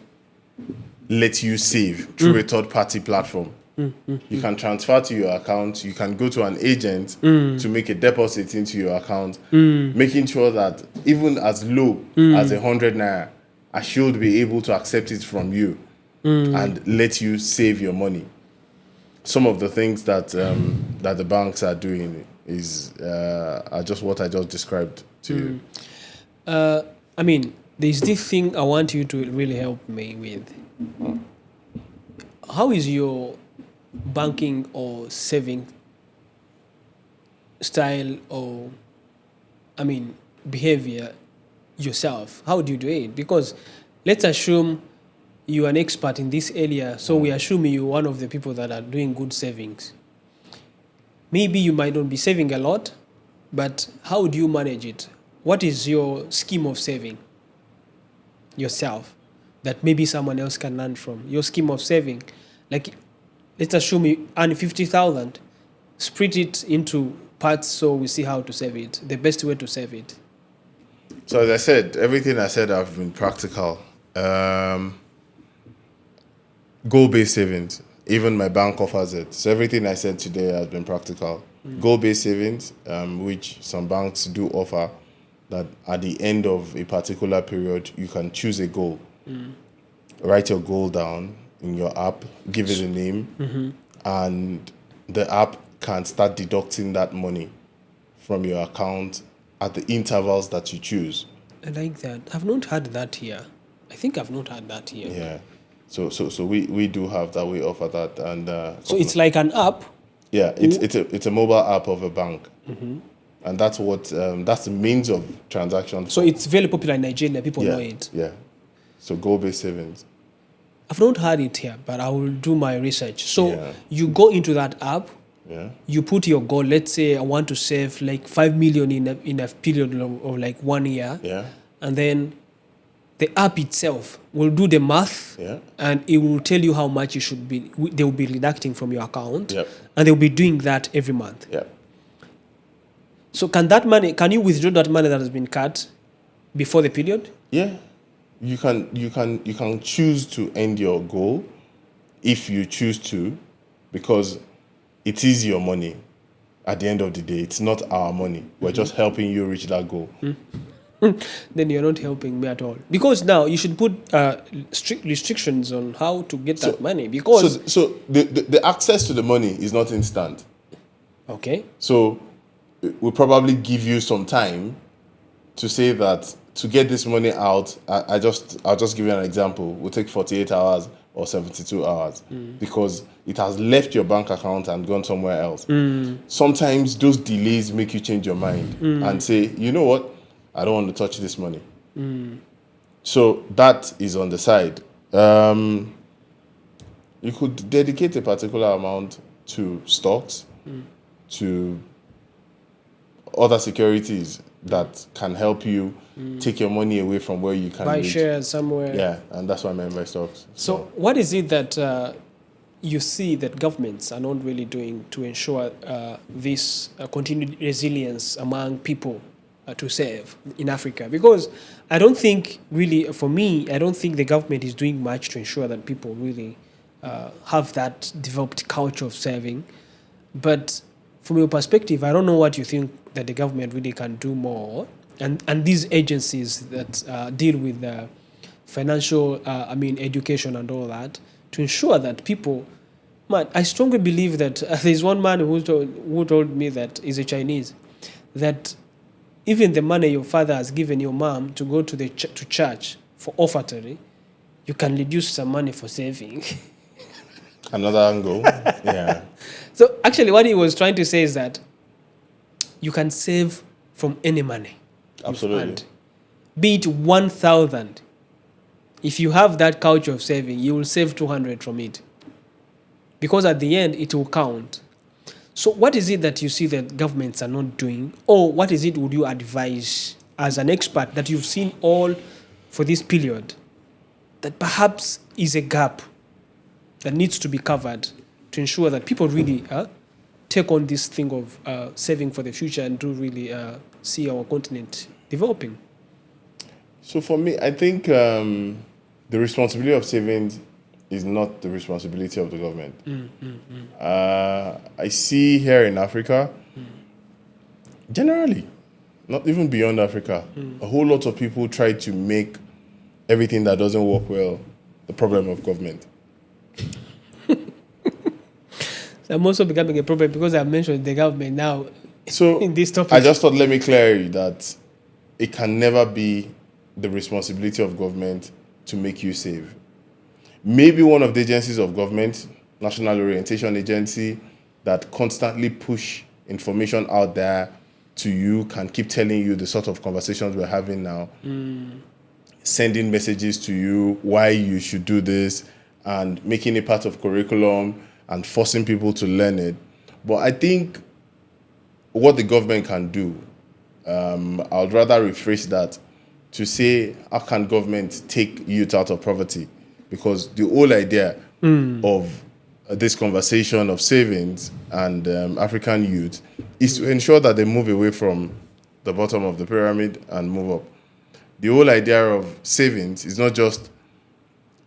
let you save through a third-party platform? You can transfer to your account. You can go to an agent to make a deposit into your account, making sure that even as low as 100 naira, I should be able to accept it from you and let you save your money. Some of the things that that the banks are doing are just what I just described to you. I mean, there's this thing I want you to really help me with. How is your banking or saving style or, behavior yourself? How do you do it? Because let's assume you're an expert in this area, so we assume you're one of the people that are doing good savings. Maybe you might not be saving a lot, but how do you manage it? What is your scheme of saving yourself that maybe someone else can learn from? Your scheme of saving, like let's assume you earn 50,000, split it into parts so we see how to save it, the best way to save it. So as I said, everything I said have been practical. Goal-based savings, even my bank offers it. So everything I said today has been practical. Goal-based savings, which some banks do offer, that at the end of a particular period, you can choose a goal. Write your goal down in your app, give it a name, and the app can start deducting that money from your account at the intervals that you choose. I like that. I've not had that here. I think I've not had that here. Yeah. So we do have that. We offer that, and so it's like an app. Yeah, it's a mobile app of a bank, and that's the means of transaction. So it's very popular in Nigeria. People know it. Yeah. So goal-based savings. I've not had it here, but I will do my research. So you go into that app. Yeah. You put your goal. Let's say I want to save like 5 million in a period of like 1 year. Yeah. And then the app itself will do the math, and it will tell you how much they will be deducting from your account, and they'll be doing that every month. Yeah. So can you withdraw that money that has been cut before the period? Yeah. You can choose to end your goal if you choose to, because it is your money. At the end of the day, it's not our money. We're just helping you reach that goal. Then you're not helping me at all. Because now you should put strict restrictions on how to get that money. Because so the access to the money is not instant. Okay. So we'll probably give you some time to say that to get this money out. I'll just give you an example. We'll take 48 hours or 72 hours because it has left your bank account and gone somewhere else. Sometimes those delays make you change your mind and say, you know what? I don't want to touch this money. So that is on the side. You could dedicate a particular amount to stocks, to other securities that can help you take your money away from where you can buy reach. shares somewhere. Yeah, and that's why I meant by stocks. So what is it that you see that governments are not really doing to ensure this continued resilience among people to save in Africa? Because I don't think really, for me, I don't think the government is doing much to ensure that people really have that developed culture of saving. But from your perspective, I don't know what you think that the government really can do more. And these agencies that deal with financial, education and all that, to ensure that people, man, I strongly believe that there's one man who told me that he's a Chinese, that even the money your father has given your mom to go to to church for offertory, you can reduce some money for saving. Another angle. Yeah. So actually what he was trying to say is that you can save from any money you've Absolutely. earned. Be it 1,000. If you have that culture of saving, you will save 200 from it. Because at the end, it will count. So what is it that you see that governments are not doing? Or what is it would you advise as an expert that you've seen all for this period that perhaps is a gap that needs to be covered to ensure that people really take on this thing of saving for the future and do really see our continent developing? So for me, I think the responsibility of savings is not the responsibility of the government. I see here in Africa, generally, not even beyond Africa, a whole lot of people try to make everything that doesn't work well the problem of government. I'm also becoming a problem because I've mentioned the government now So in this topic. I just thought, let me clear you that it can never be the responsibility of government to make you save. Maybe one of the agencies of government, National Orientation Agency, that constantly push information out there to you, can keep telling you the sort of conversations we're having now, sending messages to you why you should do this and making it part of curriculum and forcing people to learn it. But I think what the government can do, I would rather rephrase that to say, how can government take youth out of poverty? Because the whole idea of this conversation of savings and African youth is to ensure that they move away from the bottom of the pyramid and move up. The whole idea of savings is not just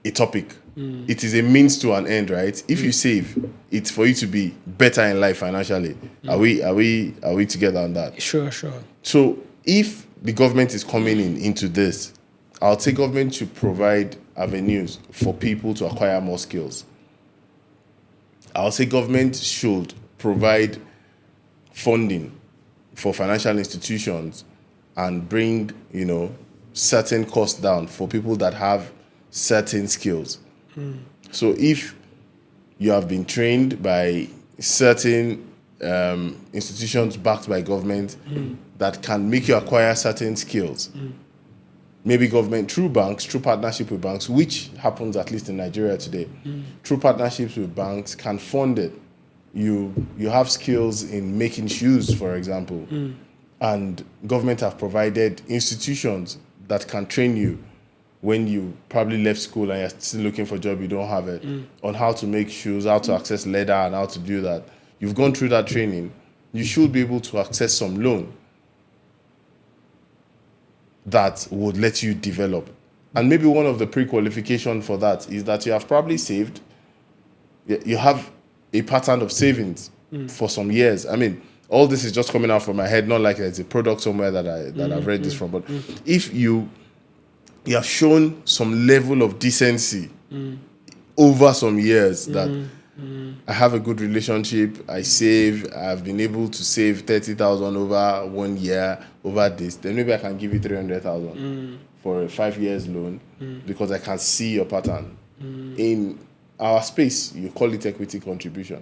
a topic. It is a means to an end, right? If you save, it's for you to be better in life financially. Are we together on that? Sure. So if the government is coming into this, I'll say government should provide avenues for people to acquire more skills. I'll say government should provide funding for financial institutions and bring, certain costs down for people that have certain skills. So if you have been trained by certain institutions backed by government that can make you acquire certain skills, maybe government through banks, through partnership with banks, which happens at least in Nigeria today, through partnerships with banks can fund it. You have skills in making shoes, for example, and government have provided institutions that can train you when you probably left school and you're still looking for a job, you don't have it, on how to make shoes, how to access leather and how to do that. You've gone through that training. You should be able to access some loan that would let you develop. And maybe one of the pre-qualification for that is that you have probably saved, you have a pattern of savings for some years. I mean, all this is just coming out from my head, not like it's a product somewhere that I've read this from. But if you have shown some level of decency over some years that I have a good relationship, I save, I've been able to save 30,000 over 1 year, over this, then maybe I can give you 300,000 for a 5 years loan because I can see your pattern. In our space, you call it equity contribution.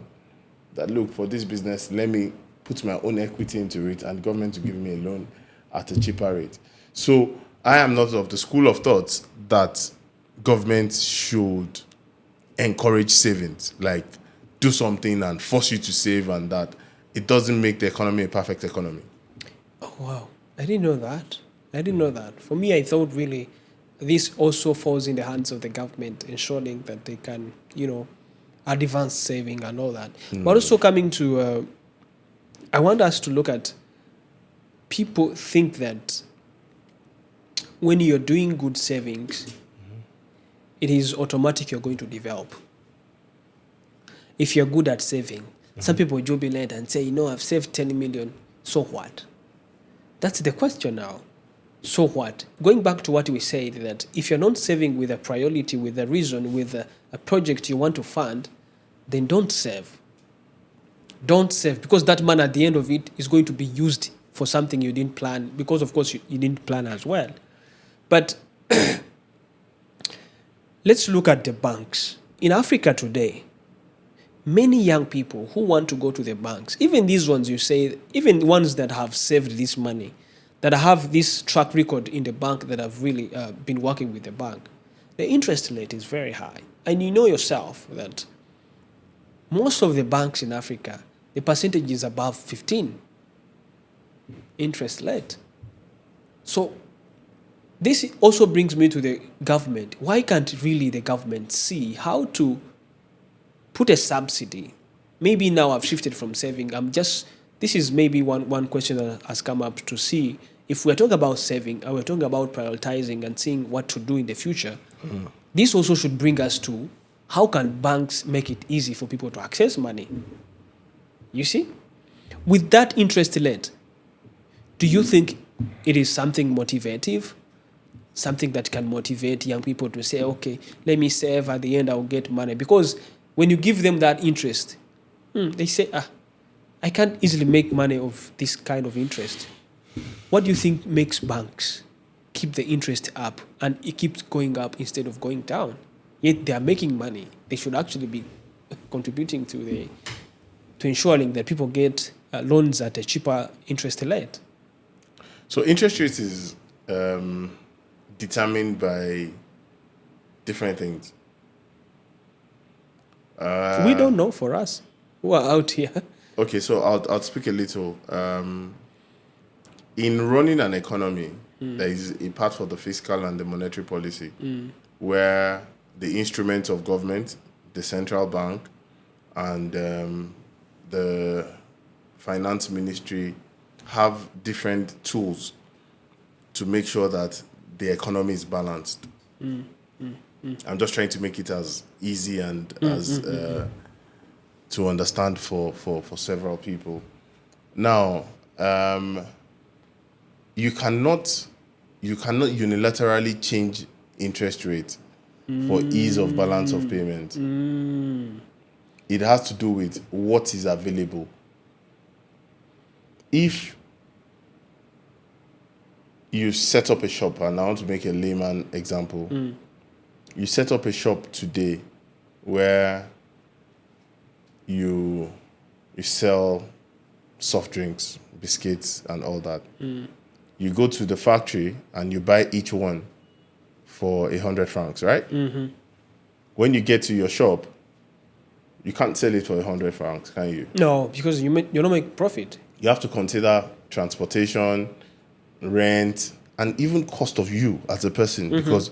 That look, for this business, let me put my own equity into it and the government to give me a loan at a cheaper rate. So I am not of the school of thought that government should encourage savings, like do something and force you to save, and that it doesn't make the economy a perfect economy. Oh, wow. I didn't know that. For me, I thought really this also falls in the hands of the government, ensuring that they can, advance saving and all that. But also coming to, I want us to look at, people think that when you're doing good savings, it is automatic you're going to develop. If you're good at saving, some people jubilate and say, I've saved 10 million, so what? That's the question now. So what? Going back to what we said, that if you're not saving with a priority, with a reason, with a project you want to fund, then don't save. Don't save, because that money at the end of it is going to be used for something you didn't plan, because of course you didn't plan as well. But let's look at the banks. In Africa today, many young people who want to go to the banks, even these ones you say, even ones that have saved this money, that have this track record in the bank, that have really been working with the bank, the interest rate is very high. And you know yourself that most of the banks in Africa, the percentage is above 15 interest rate. So this also brings me to the government. Why can't really the government see how to put a subsidy? Maybe now I've shifted from saving. This is maybe one question that has come up, to see if we're talking about saving, or we're talking about prioritizing and seeing what to do in the future. This also should bring us to, how can banks make it easy for people to access money? You see? With that interest rate, do you think it is something motivative? Something that can motivate young people to say, okay, let me save, at the end I'll get money. Because when you give them that interest, they say, I can't easily make money of this kind of interest. What do you think makes banks keep the interest up, and it keeps going up instead of going down? Yet they are making money. They should actually be contributing to ensuring that people get loans at a cheaper interest rate. So interest rates is determined by different things. We don't know, for us who are out here. Okay, so I'll speak a little. In running an economy, there is a part for the fiscal and the monetary policy, where the instruments of government, the central bank, and the finance ministry have different tools to make sure that the economy is balanced. I'm just trying to make it as easy and as to understand for several people. Now, you cannot unilaterally change interest rate for ease of balance of payment. It has to do with what is available. If you set up a shop, and I want to make a layman example. You set up a shop today where you sell soft drinks, biscuits, and all that. You go to the factory and you buy each one for 100 francs, right? When you get to your shop, you can't sell it for 100 francs, can you? No, because you don't make profit. You have to consider transportation, rent, and even cost of you as a person, because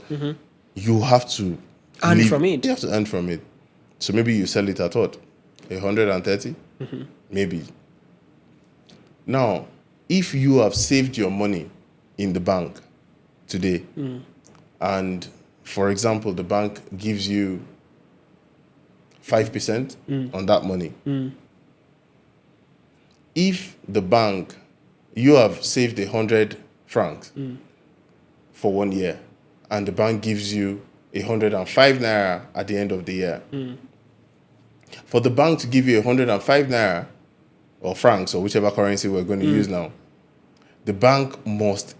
you have to Earn from it. You have to earn from it. So maybe you sell it at what? 130? Maybe. Now, if you have saved your money in the bank today, and for example, the bank gives you 5% on that money. If the bank, you have saved 100 francs for 1 year, and the bank gives you 105 naira at the end of the year. For the bank to give you 105 naira, or francs, or whichever currency we're going to use now, the bank must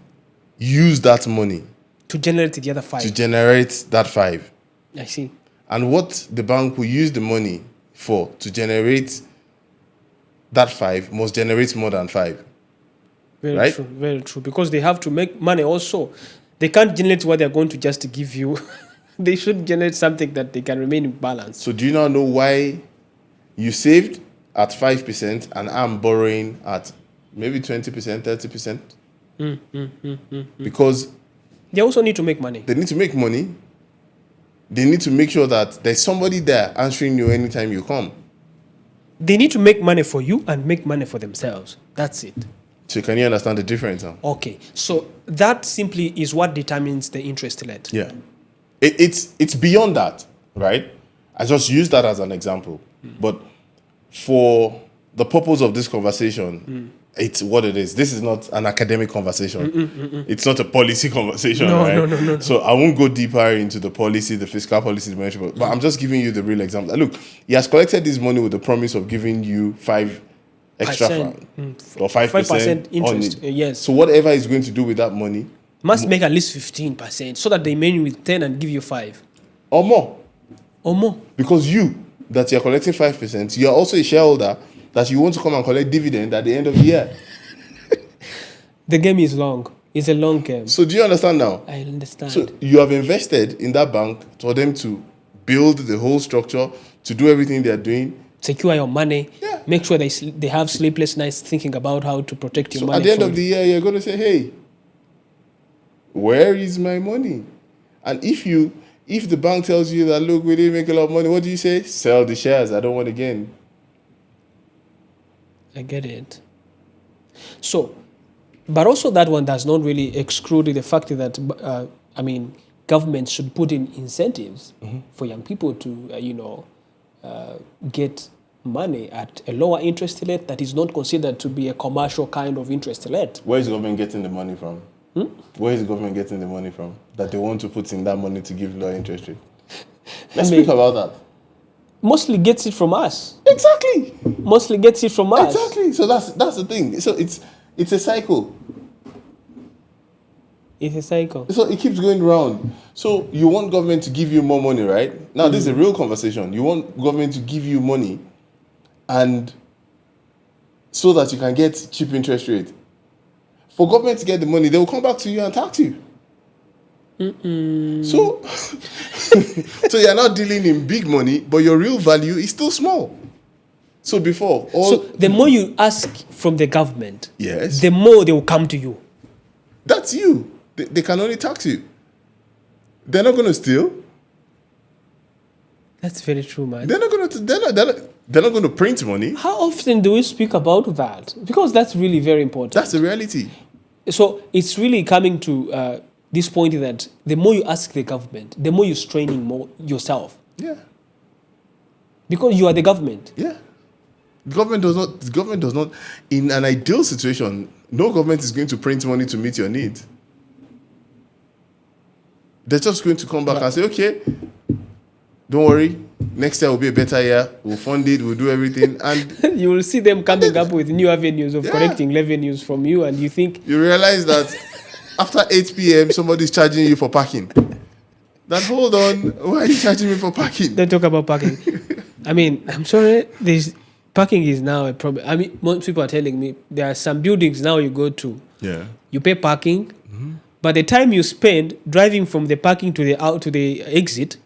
use that money to generate the other 5. to generate that 5. I see. And what the bank will use the money for to generate that 5 must generate more than 5. Very Right? true, very true. Because they have to make money also. They can't generate what they're going to just give you. They should generate something that they can remain in balance. So do you now know why you saved at 5% and I'm borrowing at maybe 20%, 30%? Because They also need to make money. they need to make money. They need to make sure that there's somebody there answering you anytime you come. They need to make money for you and make money for themselves. That's it. So can you understand the difference now? Okay. So that simply is what determines the interest rate. Yeah. It's beyond that, right? I just use that as an example. But for the purpose of this conversation, it's what it is. This is not an academic conversation. It's not a policy conversation, No, right? no. So I won't go deeper into the policy, the fiscal policy, the monetary policy, but I'm just giving you the real example. Look, he has collected this money with the promise of giving you 5 extra or 5% interest. on it. Yes. So whatever he's going to do with that money, Must make at least 15% so that they remain with 10 and give you 5 or more. or more. Because that you're collecting 5%, you're also a shareholder that you want to come and collect dividend at the end of the year. The game is long. It's a long game. So do you understand now? I understand. So you have invested in that bank for them to build the whole structure, to do everything they're doing. Secure your money. Yeah. Make sure they have sleepless nights thinking about how to protect your So money. at the end of the year, you're going to say, hey, where is my money? And if the bank tells you that, look, we didn't make a lot of money, what do you say? Sell the shares. I don't want to gain. I get it. So, but also that one does not really exclude the fact that, governments should put in incentives for young people to, get money at a lower interest rate that is not considered to be a commercial kind of interest rate. Where is the government getting the money from? Where is the government getting the money from that they want to put in that money to give lower interest rate? Let's speak about that. Mostly gets it from us. Exactly. Mostly gets it from us. Exactly. So that's the thing. So it's a cycle. It's a cycle. So it keeps going round. So you want government to give you more money, right? Now this is a real conversation. You want government to give you money, and so that you can get cheap interest rate. For government to get the money, they will come back to you and tax you. So, so you're not dealing in big money, but your real value is still small. So so the more you ask from the government, yes, the more they will come to you. That's you. They can only tax you. They're not going to steal. That's very true, man. They're not going to print money. How often do we speak about that? Because that's really very important. That's the reality. So it's really coming to this point that the more you ask the government, the more you're straining more yourself. Yeah. Because you are the government. Yeah. The government does not, in an ideal situation, no government is going to print money to meet your needs. They're just going to come back and say, okay, don't worry, next year will be a better year, we'll fund it, we'll do everything. And you will see them coming up with new avenues of collecting revenues from you, and you realize that after 8 p.m., somebody's charging you for parking. Then hold on, why are you charging me for parking? Don't talk about parking. I'm sorry, parking is now a problem. Most people are telling me there are some buildings now you go to. Yeah. You pay parking, but the time you spend driving from the parking to the exit,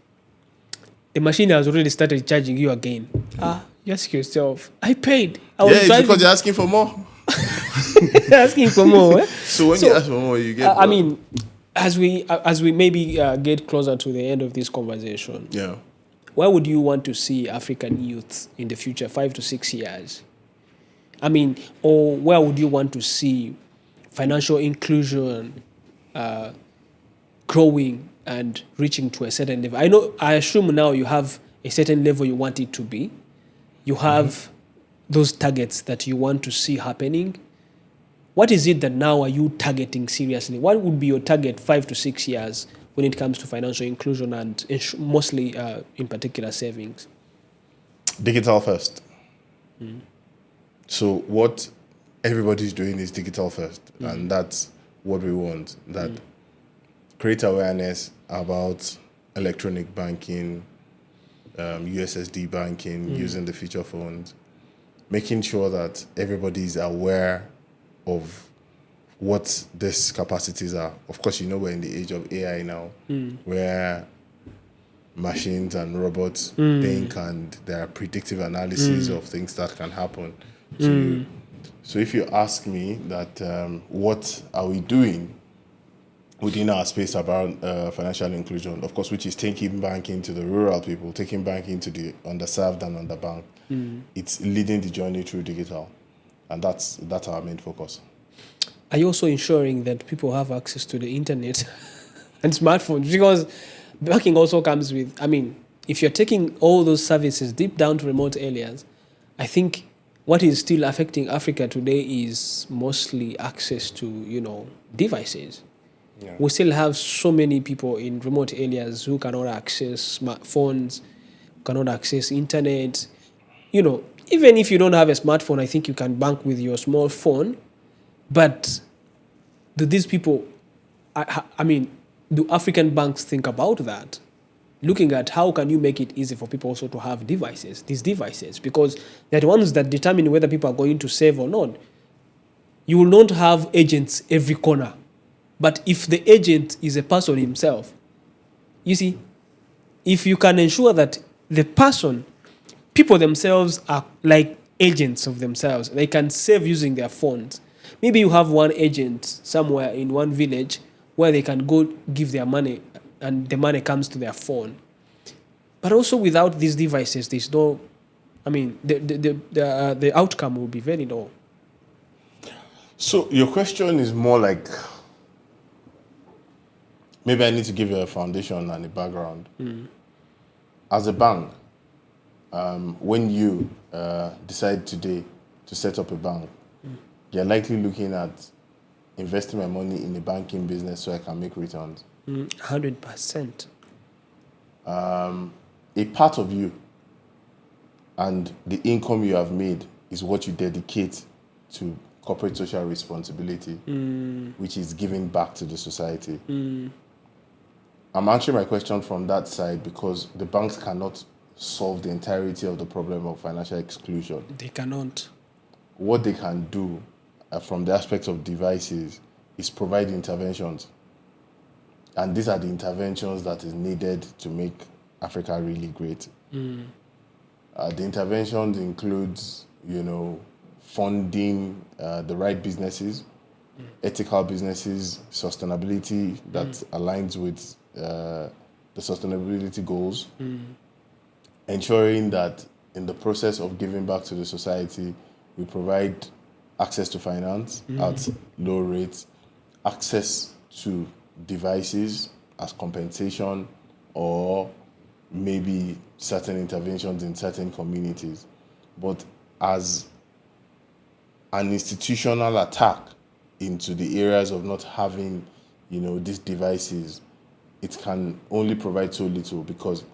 the machine has already started charging you again. You ask yourself, I paid. It's because you're asking for more. Asking for more. So when you ask for more, you get more. As we maybe get closer to the end of this conversation, yeah, where would you want to see African youth in the future, 5 to 6 years? Or where would you want to see financial inclusion growing and reaching to a certain level? I assume now you have a certain level you want it to be. You have those targets that you want to see happening. What is it that now are you targeting seriously? What would be your target 5 to 6 years when it comes to financial inclusion and mostly, in particular, savings? Digital first. So what everybody's doing is digital first, and that's what we want. That create awareness about electronic banking, USSD banking, using the feature phones, making sure that everybody is aware of what these capacities are. Of course, we're in the age of AI now, where machines and robots think, and there are predictive analysis of things that can happen to you. So if you ask me that, what are we doing within our space around financial inclusion, of course, which is taking banking to the rural people, taking banking to the underserved and underbanked, it's leading the journey through digital. And that's our main focus. Are you also ensuring that people have access to the internet and smartphones? Because banking also comes with, if you're taking all those services deep down to remote areas, I think what is still affecting Africa today is mostly access to, devices. Yeah. We still have so many people in remote areas who cannot access smartphones, cannot access internet. Even if you don't have a smartphone, I think you can bank with your small phone. But do these people, I mean, do African banks think about that? Looking at how can you make it easy for people also to have these devices, because they're the ones that determine whether people are going to save or not. You will not have agents every corner, but if the agent is a person himself, you see, if you can ensure that people themselves are like agents of themselves, they can save using their phones. Maybe you have one agent somewhere in one village where they can go give their money and the money comes to their phone. But also without these devices, there's no, the outcome will be very low. So your question is more like, maybe I need to give you a foundation and a background. As a bank, when you decide today to set up a bank, you're likely looking at investing my money in a banking business so I can make returns. 100%. A part of you and the income you have made is what you dedicate to corporate social responsibility, which is giving back to the society. I'm answering my question from that side because the banks cannot solve the entirety of the problem of financial exclusion. They cannot. What they can do from the aspect of devices is provide interventions. And these are the interventions that is needed to make Africa really great. The interventions includes, funding the right businesses, ethical businesses, sustainability that aligns with the sustainability goals, ensuring that in the process of giving back to the society, we provide access to finance at low rates, access to devices as compensation, or maybe certain interventions in certain communities. But as an institutional attack into the areas of not having, these devices, it can only provide so little because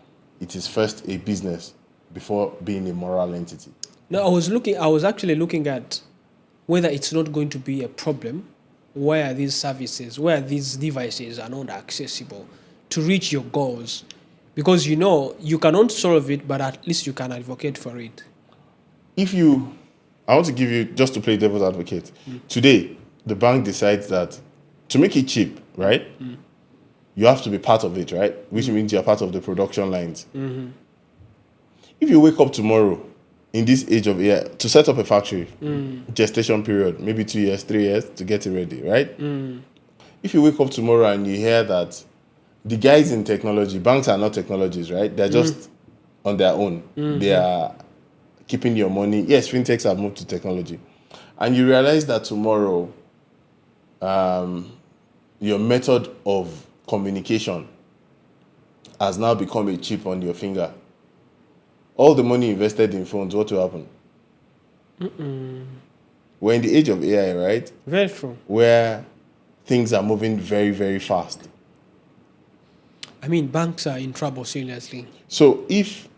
it is first a business before being a moral entity. No, I was actually looking at whether it's not going to be a problem where these devices are not accessible to reach your goals. Because you cannot solve it, but at least you can advocate for it. I want to give you, just to play devil's advocate. Today, the bank decides that to make it cheap, right? You have to be part of it, right? Which means you're part of the production lines. If you wake up tomorrow in this age of AI to set up a factory, gestation period, maybe 2 years, 3 years to get it ready, right? If you wake up tomorrow and you hear that the guys in technology, banks are not technologies, right? They're just on their own. They are keeping your money. Yes, fintechs have moved to technology. And you realize that tomorrow, your method of communication has now become a chip on your finger. All the money invested in phones, what will happen? We're in the age of AI, right? Very true. Where things are moving very, very fast. Banks are in trouble, seriously. So if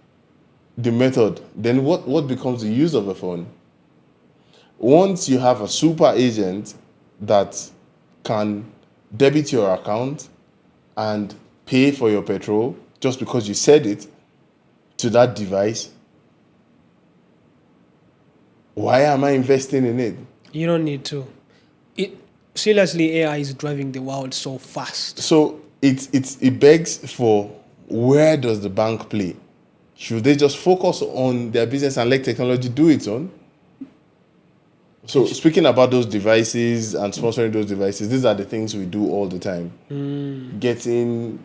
the method, then what becomes the use of a phone? Once you have a super agent that can debit your account and pay for your petrol just because you said it to that device, why am I investing in it? You don't need to. Seriously, AI is driving the world so fast. So it begs for, where does the bank play? Should they just focus on their business and let technology do its own? So speaking about those devices and sponsoring those devices, these are the things we do all the time. In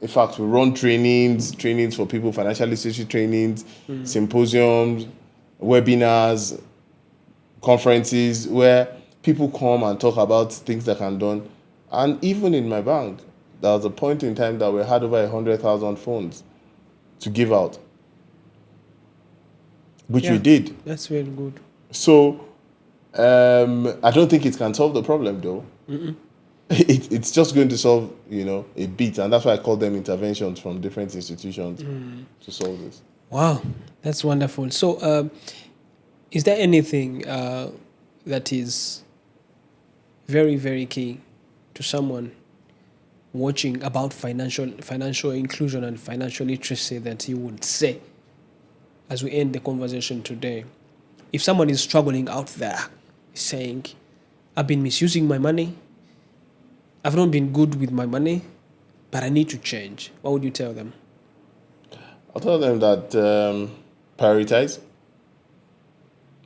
fact, we run trainings for people, financial literacy trainings, symposiums, webinars, conferences, where people come and talk about things that can be done. And even in my bank, there was a point in time that we had over 100,000 phones to give out, which we did. That's very good. So I don't think it can solve the problem, though. It's just going to solve, a bit, and that's why I call them interventions from different institutions to solve this. Wow, that's wonderful. So, is there anything that is very, very key to someone watching about financial inclusion and financial literacy that you would say as we end the conversation today? If someone is struggling out there, saying, I've been misusing my money, I've not been good with my money, but I need to change, what would you tell them? I'll tell them that prioritize,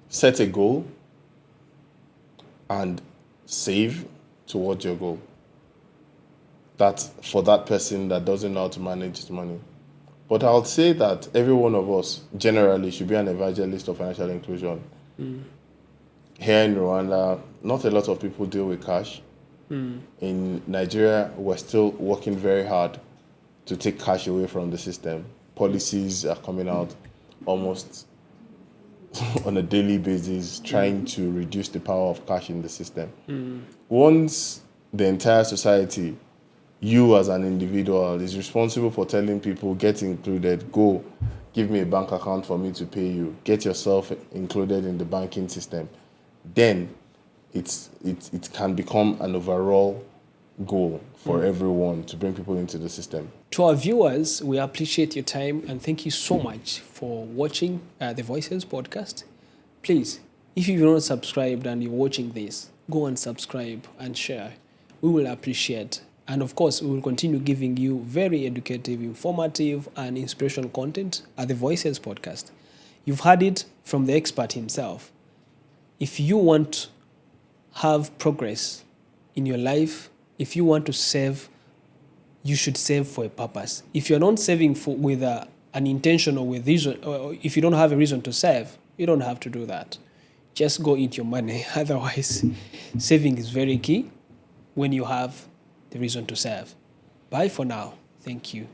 set a goal, and save towards your goal. That's for that person that doesn't know how to manage his money. But I would say that every one of us generally should be an evangelist of financial inclusion. Here in Rwanda, not a lot of people deal with cash. In Nigeria, we're still working very hard to take cash away from the system. Policies are coming out almost on a daily basis, trying to reduce the power of cash in the system. Once the entire society, you as an individual, is responsible for telling people, get included, go, give me a bank account for me to pay you, get yourself included in the banking system, then it can become an overall goal for everyone to bring people into the system. To our viewers, we appreciate your time and thank you so much for watching the Voices podcast. Please, if you've not subscribed and you're watching this, go and subscribe and share. We will appreciate. And of course, we will continue giving you very educative, informative, and inspirational content at the Voices podcast. You've heard it from the expert himself. If you want to have progress in your life, if you want to save, you should save for a purpose. If you're not saving with an intention or with reason, or if you don't have a reason to save, you don't have to do that. Just go eat your money. Otherwise, saving is very key when you have the reason to save. Bye for now. Thank you.